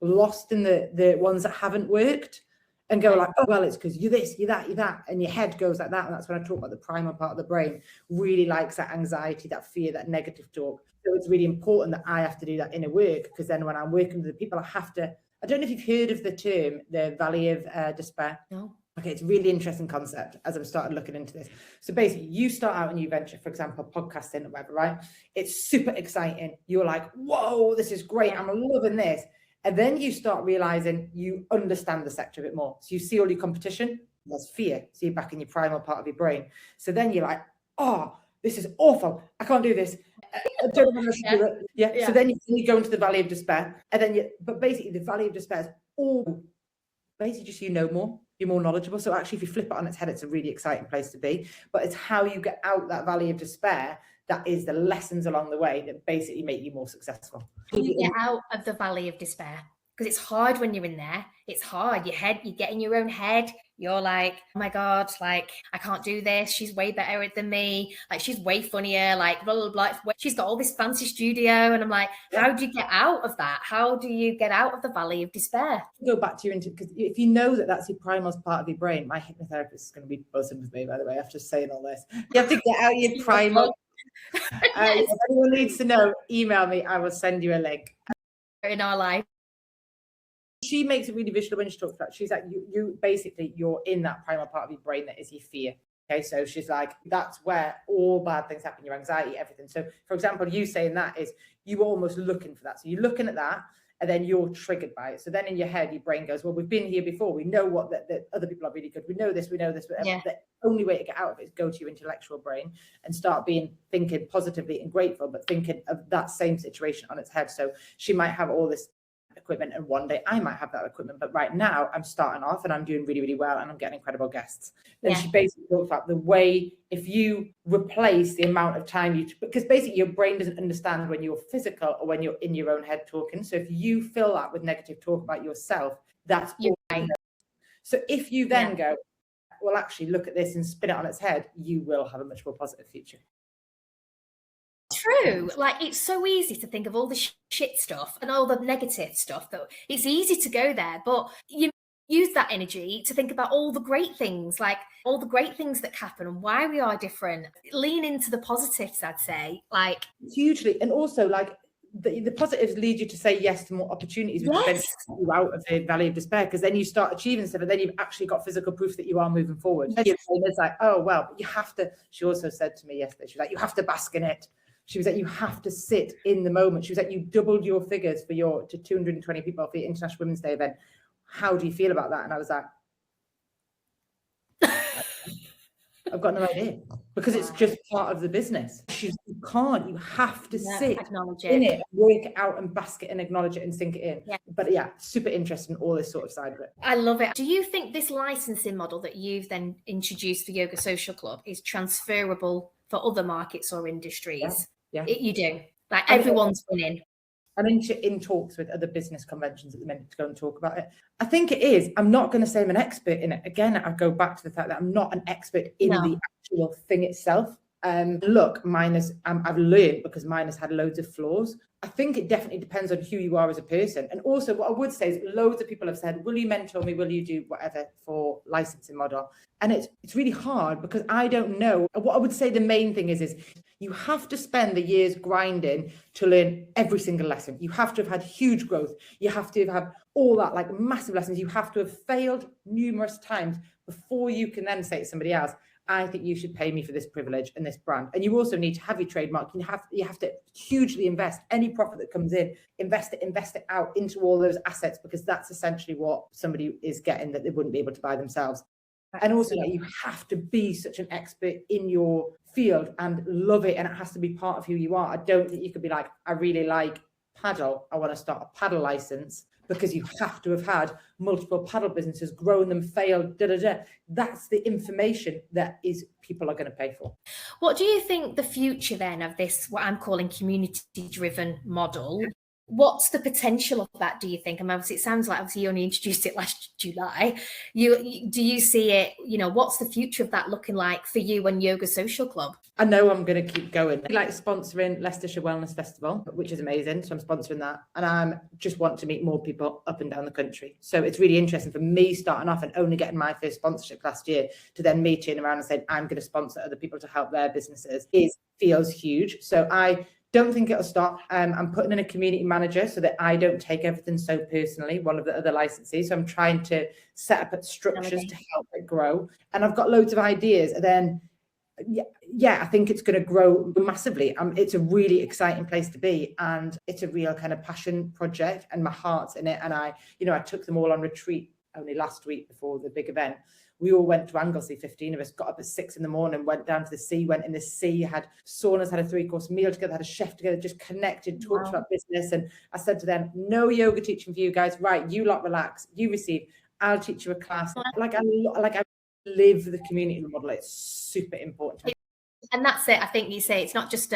B: lost in the ones that haven't worked and go like, oh, well, it's because you're this, you're that, you're that. And your head goes like that. And that's when I talk about the primal part of the brain, really likes that anxiety, that fear, that negative talk. So it's really important that I have to do that inner work, because then when I'm working with the people, I don't know if you've heard of the term, the Valley of Despair.
A: No.
B: Okay, it's a really interesting concept as I've started looking into this. So basically, you start out a new venture, for example, podcasting or whatever, right? It's super exciting. You're like, whoa, this is great. I'm loving this. And then you start realizing you understand the sector a bit more. So you see all your competition, there's fear. So you're back in your primal part of your brain. So then you're like, oh, this is awful. I can't do this. I don't know how to do it. Yeah. So then you go into the Valley of Despair. And then but basically the Valley of Despair is all basically just more. You're more knowledgeable. So actually, if you flip it on its head, it's a really exciting place to be. But it's how you get out that Valley of Despair that is the lessons along the way that basically make you more successful.
A: How do you get out of the Valley of Despair? Because it's hard when you're in there. It's hard. You get in your own head. You're like, oh my God, like, I can't do this. She's way better than me. Like, she's way funnier. Like, blah, blah, blah. She's got all this fancy studio. And I'm like, how do you get out of that? How do you get out of the Valley of Despair?
B: Go back to your because if you know that that's your primal part of your brain, my hypnotherapist is going to be buzzing with me, by the way, after saying all this. You have to get out your primal. If anyone needs to know, email me. I will send you a link.
A: In our life.
B: She makes it really visual when she talks about it. She's like, you basically, you're in that primal part of your brain that is your fear. Okay, so she's like, that's where all bad things happen, your anxiety, everything. So, for example, you saying that is you almost looking for that. So you're looking at that, and then you're triggered by it. So then in your head, your brain goes, well, we've been here before. We know what that other people are really good. We know this. But the only way to get out of it is go to your intellectual brain and start thinking positively and grateful, but thinking of that same situation on its head. So she might have all this equipment, and one day I might have that equipment, but right now I'm starting off and I'm doing really, really well, and I'm getting incredible guests. And she basically talks about the way, if you replace the amount of time because basically your brain doesn't understand when you're physical or when you're in your own head talking. So if you fill that with negative talk about yourself, that's all right. So if you then go, well, actually look at this and spin it on its head, you will have a much more positive future.
A: True. Like, it's so easy to think of all the shit stuff and all the negative stuff, though. It's easy to go there, but you use that energy to think about all the great things, like all the great things that happen and why we are different. Lean into the positives, I'd say. Like,
B: hugely. And also, like, the positives lead you to say yes to more opportunities, which eventually get you out of the Valley of Despair, because then you start achieving stuff, and then you've actually got physical proof that you are moving forward. And it's like, oh, well, you have to. She also said to me yesterday, she was like, you have to bask in it. She was like, you have to sit in the moment. She was like, you doubled your figures to 220 people for your International Women's Day event. How do you feel about that? And I was like, I've got no idea, because it's just part of the business. You have to sit in it, work it out and bask it and acknowledge it and sink it in. Yeah. But super interesting, all this sort of side of it.
A: I love it. Do you think this licensing model that you've then introduced for Yoga Social Club is transferable for other markets or industries?
B: Yeah.
A: You do. Like, everyone's winning.
B: I'm in talks with other business conventions at the minute to go and talk about it. I think it is. I'm not going to say I'm an expert in it. Again, I go back to the fact that I'm not an expert in the actual thing itself. Look, I've learned, because mine has had loads of flaws. I think it definitely depends on who you are as a person. And also what I would say is loads of people have said, will you mentor me? Will you do whatever for licensing model? And it's really hard because I don't know. What I would say the main thing is you have to spend the years grinding to learn every single lesson. You have to have had huge growth. You have to have all that, like massive lessons. You have to have failed numerous times before you can then say to somebody else, I think you should pay me for this privilege and this brand. And you also need to have your trademark. You have to hugely invest any profit that comes in, invest it out into all those assets, because that's essentially what somebody is getting that they wouldn't be able to buy themselves. And also, like, you have to be such an expert in your field and love it, and it has to be part of who you are. I don't think you could be like, I really like paddle, I want to start a paddle license, because you have to have had multiple paddle businesses, grown them, failed, That's the information that people are going to pay for.
A: What do you think the future then of this, what I'm calling community-driven model? What's the potential of that, do you think? And obviously, it sounds like obviously you only introduced it last July. Do you see it, what's the future of that looking like for you and Yoga Social Club?
B: I know I'm going to keep going. I like sponsoring Leicestershire Wellness Festival, which is amazing. So I'm sponsoring that. And I just want to meet more people up and down the country. So it's really interesting for me starting off and only getting my first sponsorship last year to then me turning around and saying, I'm going to sponsor other people to help their businesses. It feels huge. So I don't think it'll stop. I'm putting in a community manager so that I don't take everything so personally, one of the other licensees. So I'm trying to set up structures to help it grow. And I've got loads of ideas. And then, I think it's going to grow massively. It's a really exciting place to be. And it's a real kind of passion project, and my heart's in it. And I took them all on retreat only last week before the big event. We all went to Anglesey, 15 of us, got up at 6 a.m, went down to the sea, went in the sea, had saunas, had a 3-course meal together, had a chef together, just connected, talked about business. And I said to them, no yoga teaching for you guys. Right, you lot relax, you receive, I'll teach you a class. I live the community model. It's super important.
A: And that's it. I think you say it's not just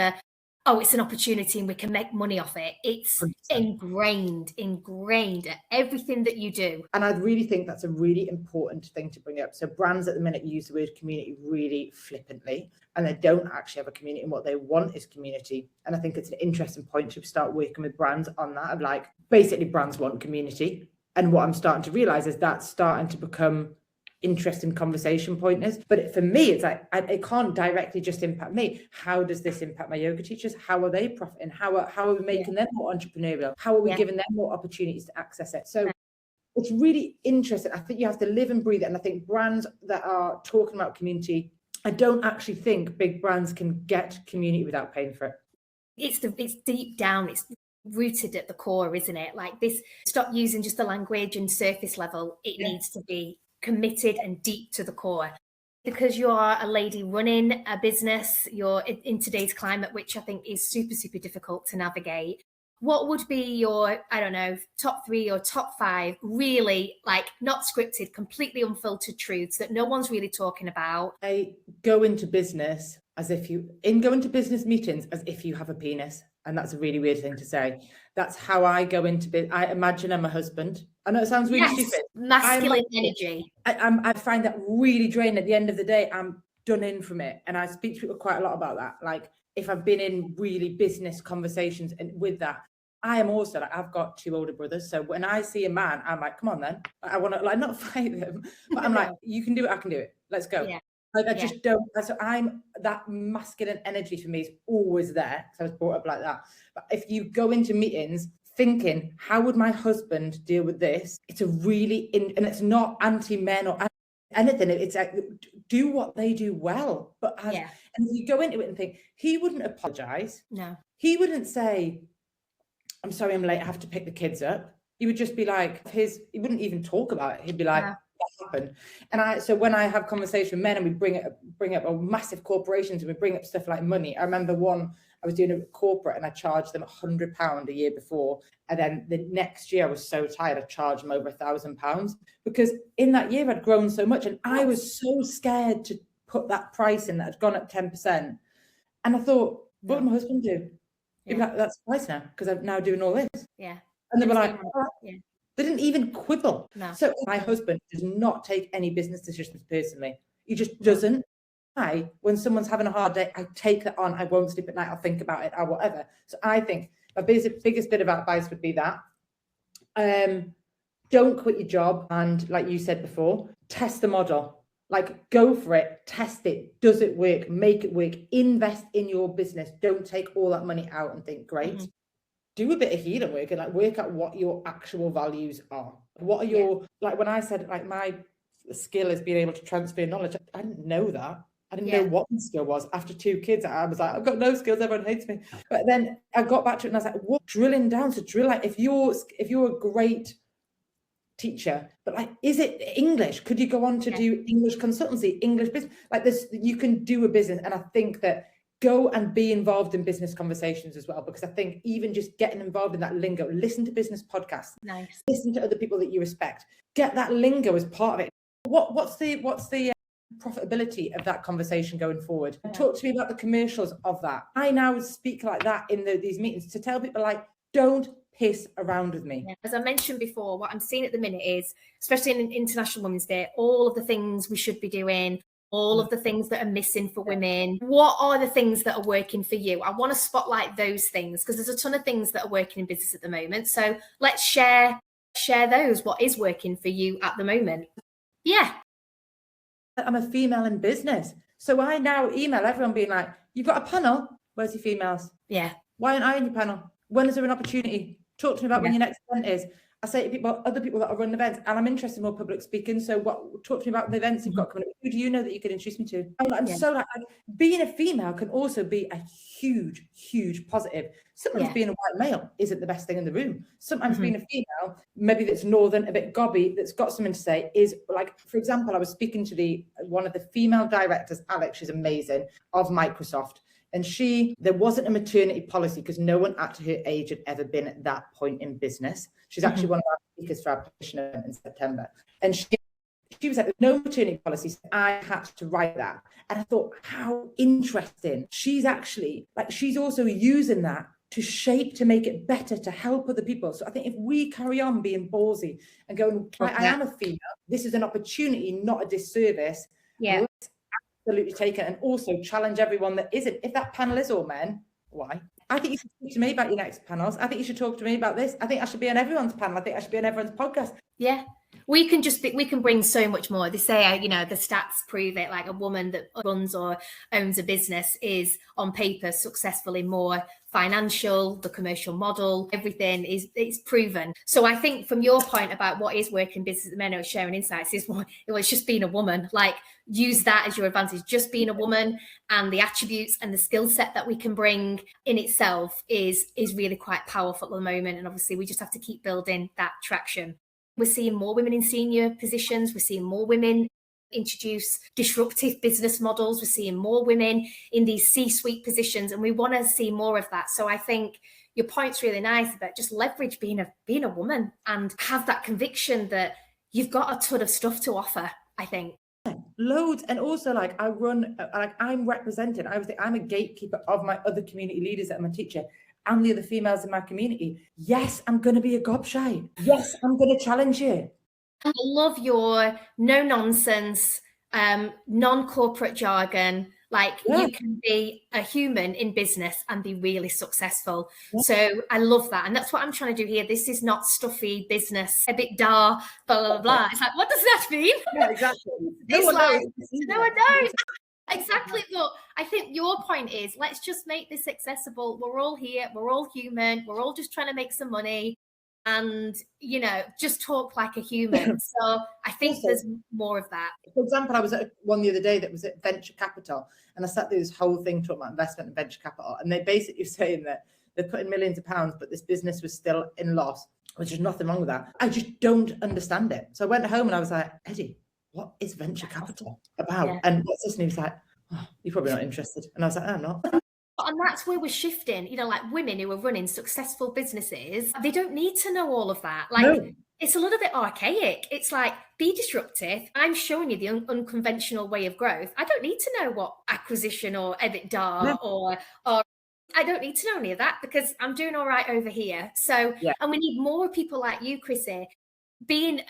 A: it's an opportunity and we can make money off it. It's 100%. ingrained at everything that you do.
B: And I really think that's a really important thing to bring up. So brands at the minute use the word community really flippantly, and they don't actually have a community, and what they want is community. And I think it's an interesting point to start working with brands on that, of like, basically brands want community. And what I'm starting to realize is that's starting to become interesting conversation pointers. But for me, it's like, it can't directly just impact me. How does this impact my yoga teachers? How are they profiting? How are we making them more entrepreneurial? How are we giving them more opportunities to access it? So it's really interesting. I think you have to live and breathe it. And I think brands that are talking about community, I don't actually think big brands can get community without paying for it.
A: It's deep down. It's rooted at the core, isn't it? Like this, stop using just the language and surface level. It needs to be committed and deep to the core, because you are a lady running a business. You're in today's climate, which I think is super, super difficult to navigate. What would be your, I don't know, top 3 or top 5, really, like, not scripted, completely unfiltered truths that no one's really talking about?
B: I go into business go into business meetings as if you have a penis. And that's a really weird thing to say. That's how I go into business. I imagine I'm a husband. I know it sounds really stupid.
A: Masculine energy.
B: I find that really draining. At the end of the day, I'm done in from it. And I speak to people quite a lot about that. Like, if I've been in really business conversations, and with that, I am also like, I've got 2 older brothers. So when I see a man, I'm like, come on then. I want to, like, not fight them, but I'm like, you can do it, I can do it. Let's go. Yeah. Like, I just don't. So that masculine energy for me is always there. So I was brought up like that. But if you go into meetings thinking, how would my husband deal with this? It's a really, and it's not anti-men or anything. It's like, do what they do well. And you go into it and think, he wouldn't apologize.
A: No.
B: He wouldn't say, I'm sorry, I'm late, I have to pick the kids up. He would just be like, he wouldn't even talk about it. He'd be like, happen. And so when I have conversation with men and we bring up massive corporations and we bring up stuff like money, I remember I was doing a corporate and I charged them £100 a year before, and then the next year I was so tired I charged them over £1,000, because in that year I'd grown so much and I was so scared to put that price in that had gone up 10%. And I thought, what would my husband do? He'd be like, that's twice now, because I'm now doing all this.
A: Yeah.
B: And they were like, they didn't even quibble.
A: No.
B: So my husband does not take any business decisions personally. He just doesn't. when someone's having a hard day, I take that on. I won't sleep at night. I'll think about it or whatever. So I think my biggest bit of advice would be that. Don't quit your job. And like you said before, test the model. Like, go for it, test it. Does it work? Make it work. Invest in your business. Don't take all that money out and think, great. Do a bit of healing work and like work out what your actual values are. What are your, like when I said like my skill is being able to transfer knowledge, I didn't know that. I didn't know what my skill was. After 2 kids, I was like, I've got no skills, everyone hates me. But then I got back to it and I was like, what? Drilling down. So drill, like if you're a great teacher, but like, is it English? Could you go on to do English consultancy, English business? Like this, you can do a business. And I think that go and be involved in business conversations as well, because I think even just getting involved in that lingo, listen to business podcasts, listen to other people that you respect, get that lingo as part of it. What's the profitability of that conversation going forward? Talk to me about the commercials of that. I now speak like that in these meetings to tell people like, don't piss around with me.
A: As I mentioned before, what I'm seeing at the minute is, especially in International Women's Day, all of the things we should be doing, all of the things that are missing for women. What are the things that are working for you? I want to spotlight those things because there's a ton of things that are working in business at the moment. So let's share those, what is working for you at the moment. Yeah.
B: I'm a female in business. So I now email everyone being like, you've got a panel, where's your females?
A: Yeah.
B: Why aren't I on your panel? When is there an opportunity? Talk to me about when your next event is. I say to people, other people that are running events, and I'm interested in more public speaking. So talk to me about the events you've got coming up. Who do you know that you could introduce me to? I'm so like, being a female can also be a huge, huge positive. Sometimes being a white male isn't the best thing in the room. Sometimes being a female, maybe that's northern, a bit gobby, that's got something to say, is like, for example, I was speaking to one of the female directors, Alex, she's amazing, of Microsoft. And there wasn't a maternity policy because no one at her age had ever been at that point in business. She's actually one of our speakers for our position event in September. And she was like, there's no maternity policy. So I had to write that. And I thought, how interesting. She's actually, like, she's also using that to make it better, to help other people. So I think if we carry on being ballsy and going, I am a female, this is an opportunity, not a disservice.
A: Yeah.
B: Absolutely take it, and also challenge everyone that isn't. If that panel is all men, why? I think you should speak to me about your next panels. I think you should talk to me about this. I think I should be on everyone's panel. I think I should be on everyone's podcast.
A: Yeah. We can bring so much more. They say, the stats prove it, like a woman that runs or owns a business is on paper successful in more financial, the commercial model, everything it's proven. So I think from your point about what is working business at the minute, sharing insights is it's just being a woman. Like, use that as your advantage. Just being a woman and the attributes and the skill set that we can bring in itself is really quite powerful at the moment. And obviously we just have to keep building that traction. We're seeing more women in senior positions. We're seeing more women introduce disruptive business models. We're seeing more women in these C-suite positions, and we want to see more of that. So I think your point's really nice about just leverage being a woman and have that conviction that you've got a ton of stuff to offer, I think.
B: Loads. And also, like, I'm represented. I would say I'm a gatekeeper of my other community leaders that I'm a teacher and the other females in my community. Yes, I'm going to be a gobshite. Yes, I'm going to challenge you.
A: I love your no nonsense, non-corporate jargon. Like, you can be a human in business and be really successful. So I love that. And that's what I'm trying to do here. This is not stuffy business, a bit blah, blah, blah. It's like, what does that mean?
B: Yeah, exactly.
A: No one knows. Exactly. But I think your point is, let's just make this accessible. We're all here. We're all human. We're all just trying to make some money and, just talk like a human. So I think there's more of that.
B: For example, I was at one the other day that was at venture capital, and I sat through this whole thing talking about investment in venture capital. And they basically saying that they're putting millions of pounds, but this business was still in loss, which is nothing wrong with that. I just don't understand it. So I went home and I was like, Eddie, what is venture capital about? Yeah. And what's this? And he was like, you're probably not interested. And I was like, I'm not.
A: And that's where we're shifting, like women who are running successful businesses, they don't need to know all of that. Like, It's a little bit archaic. It's like, be disruptive. I'm showing you the unconventional way of growth. I don't need to know what acquisition or EBITDA or I don't need to know any of that because I'm doing all right over here. So, and we need more people like you, Chrissie, being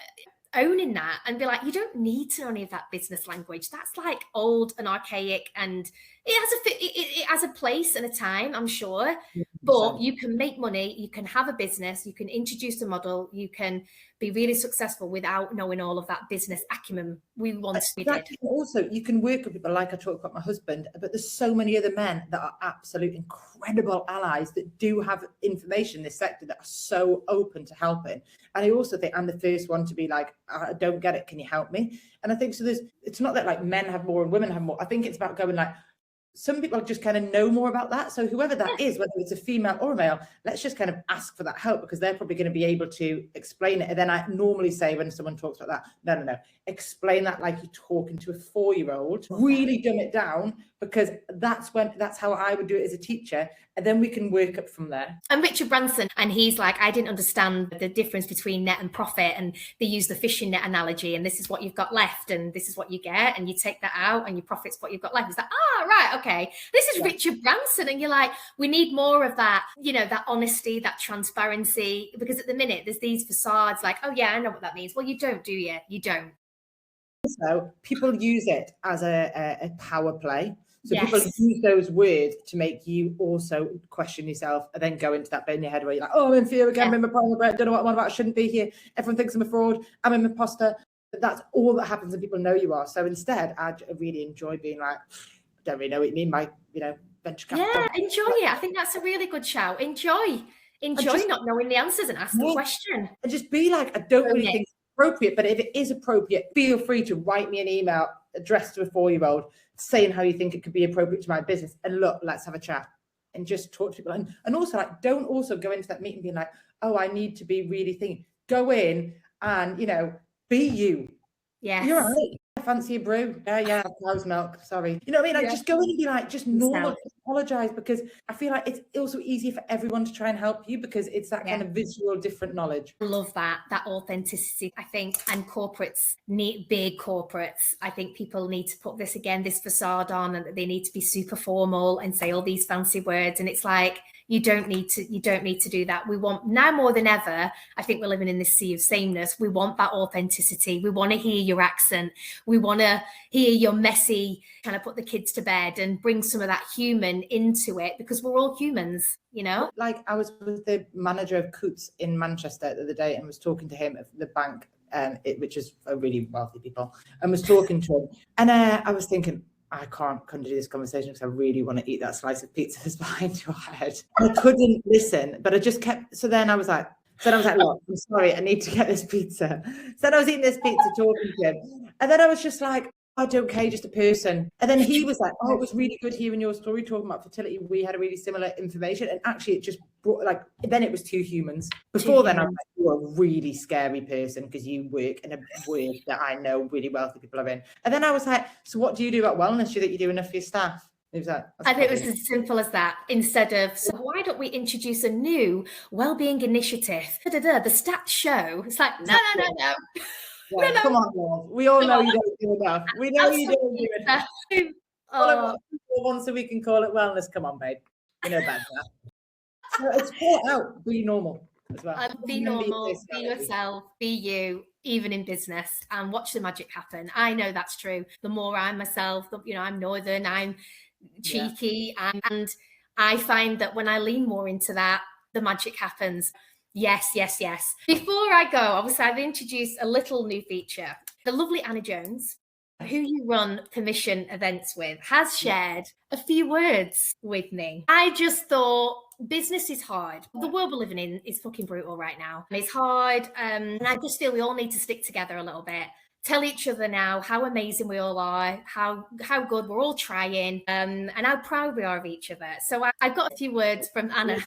A: owning that and be like, you don't need to know any of that business language. That's like old and archaic, and it has a place and a time, I'm sure. But you can make money, you can have a business, you can introduce a model, you can be really successful without knowing all of that business acumen we once did.
B: Also, you can work with people, like I talked about my husband, but there's so many other men that are absolute incredible allies that do have information in this sector that are so open to helping. And I also think I'm the first one to be like, I don't get it, can you help me? And I think so it's not that like men have more and women have more. I think it's about going like, some people just kind of know more about that. So whoever that is, whether it's a female or a male, let's just kind of ask for that help, because they're probably going to be able to explain it. And then I normally say when someone talks about that, no, explain that like you're talking to a 4-year-old, really dumb it down, because that's how I would do it as a teacher. And then we can work up from there.
A: And Richard Branson, and he's like, I didn't understand the difference between net and profit. And they use the fishing net analogy, and this is what you've got left, and this is what you get, and you take that out, and your profit's what you've got left. It's like, right, okay. This is Richard Branson. And you're like, we need more of that, that honesty, that transparency, because at the minute there's these facades like, oh yeah, I know what that means. Well, you don't, do you? You don't.
B: So people use it as a power play. So people use those words to make you also question yourself, and then go into that bit in your head where you're like, oh, I'm in fear again, I'm in my problem, I don't know what I'm on about, I shouldn't be here, everyone thinks I'm a fraud, I'm an imposter. But that's all that happens, and people know you are. So instead, I really enjoy being like, I don't really know what you mean by, venture capital.
A: Yeah, enjoy it. I think that's a really good shout. Enjoy not knowing the answers and ask the question.
B: And just be like, I don't really think it's appropriate, but if it is appropriate, feel free to write me an email addressed to a 4-year-old saying how you think it could be appropriate to my business. And look, let's have a chat and just talk to people. And also, like, don't also go into that meeting being like, oh, I need to be really thinking. Go in and, be you.
A: Yeah.
B: You're right. Fancy a brew. Yeah, cow's milk. Sorry. You know what I mean? Like, just go in and be like, just normal, apologize, because I feel like it's also easier for everyone to try and help you, because it's that kind of visual, different knowledge.
A: I love that authenticity, I think. And big corporates, I think people need to put this facade on, and they need to be super formal and say all these fancy words. And it's like, you don't need to do that. We want, now more than ever, I think we're living in this sea of sameness. We want that authenticity. We want to hear your accent. We want to hear your messy, kind of put the kids to bed and bring some of that human into it, because we're all humans,
B: Like, I was with the manager of Coutts in Manchester the other day and was talking to him at the bank, which is a really wealthy people, and was talking to him. And I was thinking, I couldn't do this conversation because I really want to eat that slice of pizza that's behind your head. I couldn't listen, but I just kept. So then I was like, look, I'm sorry, I need to get this pizza. So then I was eating this pizza, talking to him. And then I was just like, I don't care, just a person. And then he was like, oh, it was really good hearing your story talking about fertility. We had a really similar information. And actually it just brought, like, then it was 2 humans. Before then, I was like, you're a really scary person because you work in a world that I know really wealthy people are in. And then I was like, so what do you do about wellness? Do you think you do enough for your staff? It was like,
A: I think it was as simple as that. Instead of, so why don't we introduce a new wellbeing initiative? The stats show. It's like, no.
B: Yeah, no. Come on, Lord. We all know you don't do enough. We know you don't do enough. Once a week and call it wellness. Come on, babe. You know better than that. So it's call out. Be normal as well.
A: Be normal. Be yourself. Be you. Even in business, and watch the magic happen. I know that's true. The more I'm myself, I'm northern, I'm cheeky, and I find that when I lean more into that, the magic happens. Yes. Before I go, obviously I've introduced a little new feature. The lovely Anna Jones, who you run commission events with, has shared a few words with me. I just thought, business is hard. The world we're living in is fucking brutal right now. And it's hard. And I just feel we all need to stick together a little bit. Tell each other now how amazing we all are, how good we're all trying, and how proud we are of each other. So I've got a few words from Anna.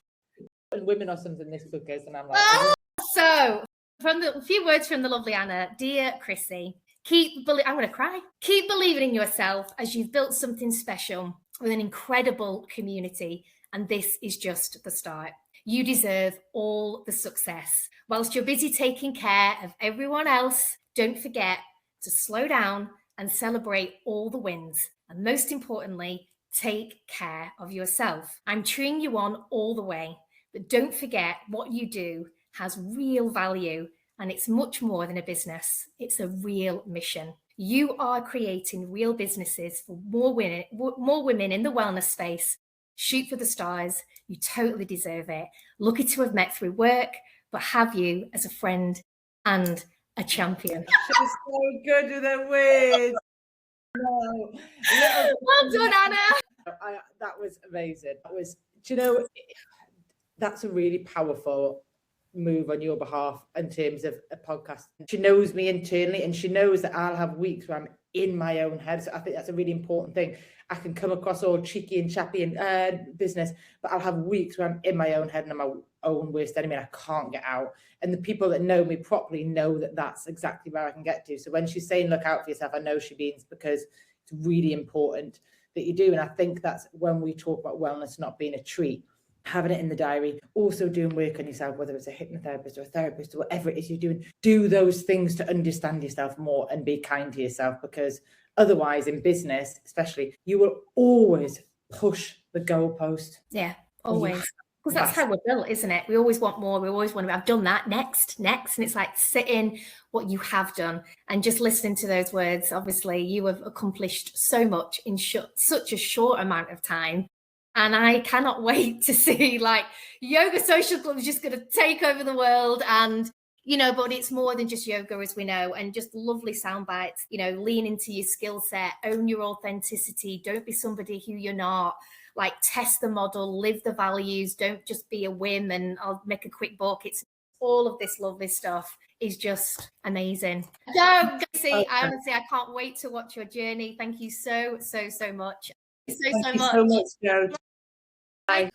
B: Women or something in this bookcase, and I'm like,
A: so from a few words from the lovely Anna. Dear Chrissie, I'm going to cry. Keep believing in yourself, as you've built something special with an incredible community, and this is just the start. You deserve all the success. Whilst you're busy taking care of everyone else, don't forget to slow down and celebrate all the wins. And most importantly, take care of yourself. I'm cheering you on all the way, but don't forget what you do has real value And it's much more than a business. It's a real mission. You are creating real businesses for more women in the wellness space. Shoot for the stars. You totally deserve it. Lucky to have met through work, but have you as a friend and a champion.
B: She's so good with her words. No.
A: Well done, Anna.
B: That was amazing. Do you know, that's a really powerful move on your behalf in terms of a podcast. She knows me internally, and she knows that I'll have weeks where I'm in my own head. So I think that's a really important thing. I can come across all cheeky and chappy and business, but I'll have weeks where I'm in my own head and I'm my own worst enemy and I can't get out. And the people that know me properly know that that's exactly where I can get to. So when she's saying look out for yourself, I know she means because it's really important that you do. And I think that's when we talk about wellness not being a treat, having it in the diary, also doing work on yourself, whether it's a hypnotherapist or a therapist or whatever it is you're doing, do those things to understand yourself more and be kind to yourself, because otherwise in business, especially, you will always push the goalpost.
A: Yeah, always. Because that's how we're built, isn't it? We always want more. We always want to, I've done that, next. And it's like sit in what you have done and just listening to those words. Obviously, you have accomplished so much in such a short amount of time. And I cannot wait to see like Yoga Social Club is just going to take over the world. And, you know, but it's more than just yoga, as we know, and just lovely sound bites, you know, lean into your skill set, own your authenticity. Don't be somebody who you're not. Like test the model, live the values. Don't just be a whim and I'll make a quick buck. It's all of this lovely stuff is just amazing. No, Chrissie, I honestly, I can't wait to watch your journey. Thank you so much.
B: Thank you so much, Jo. Bye.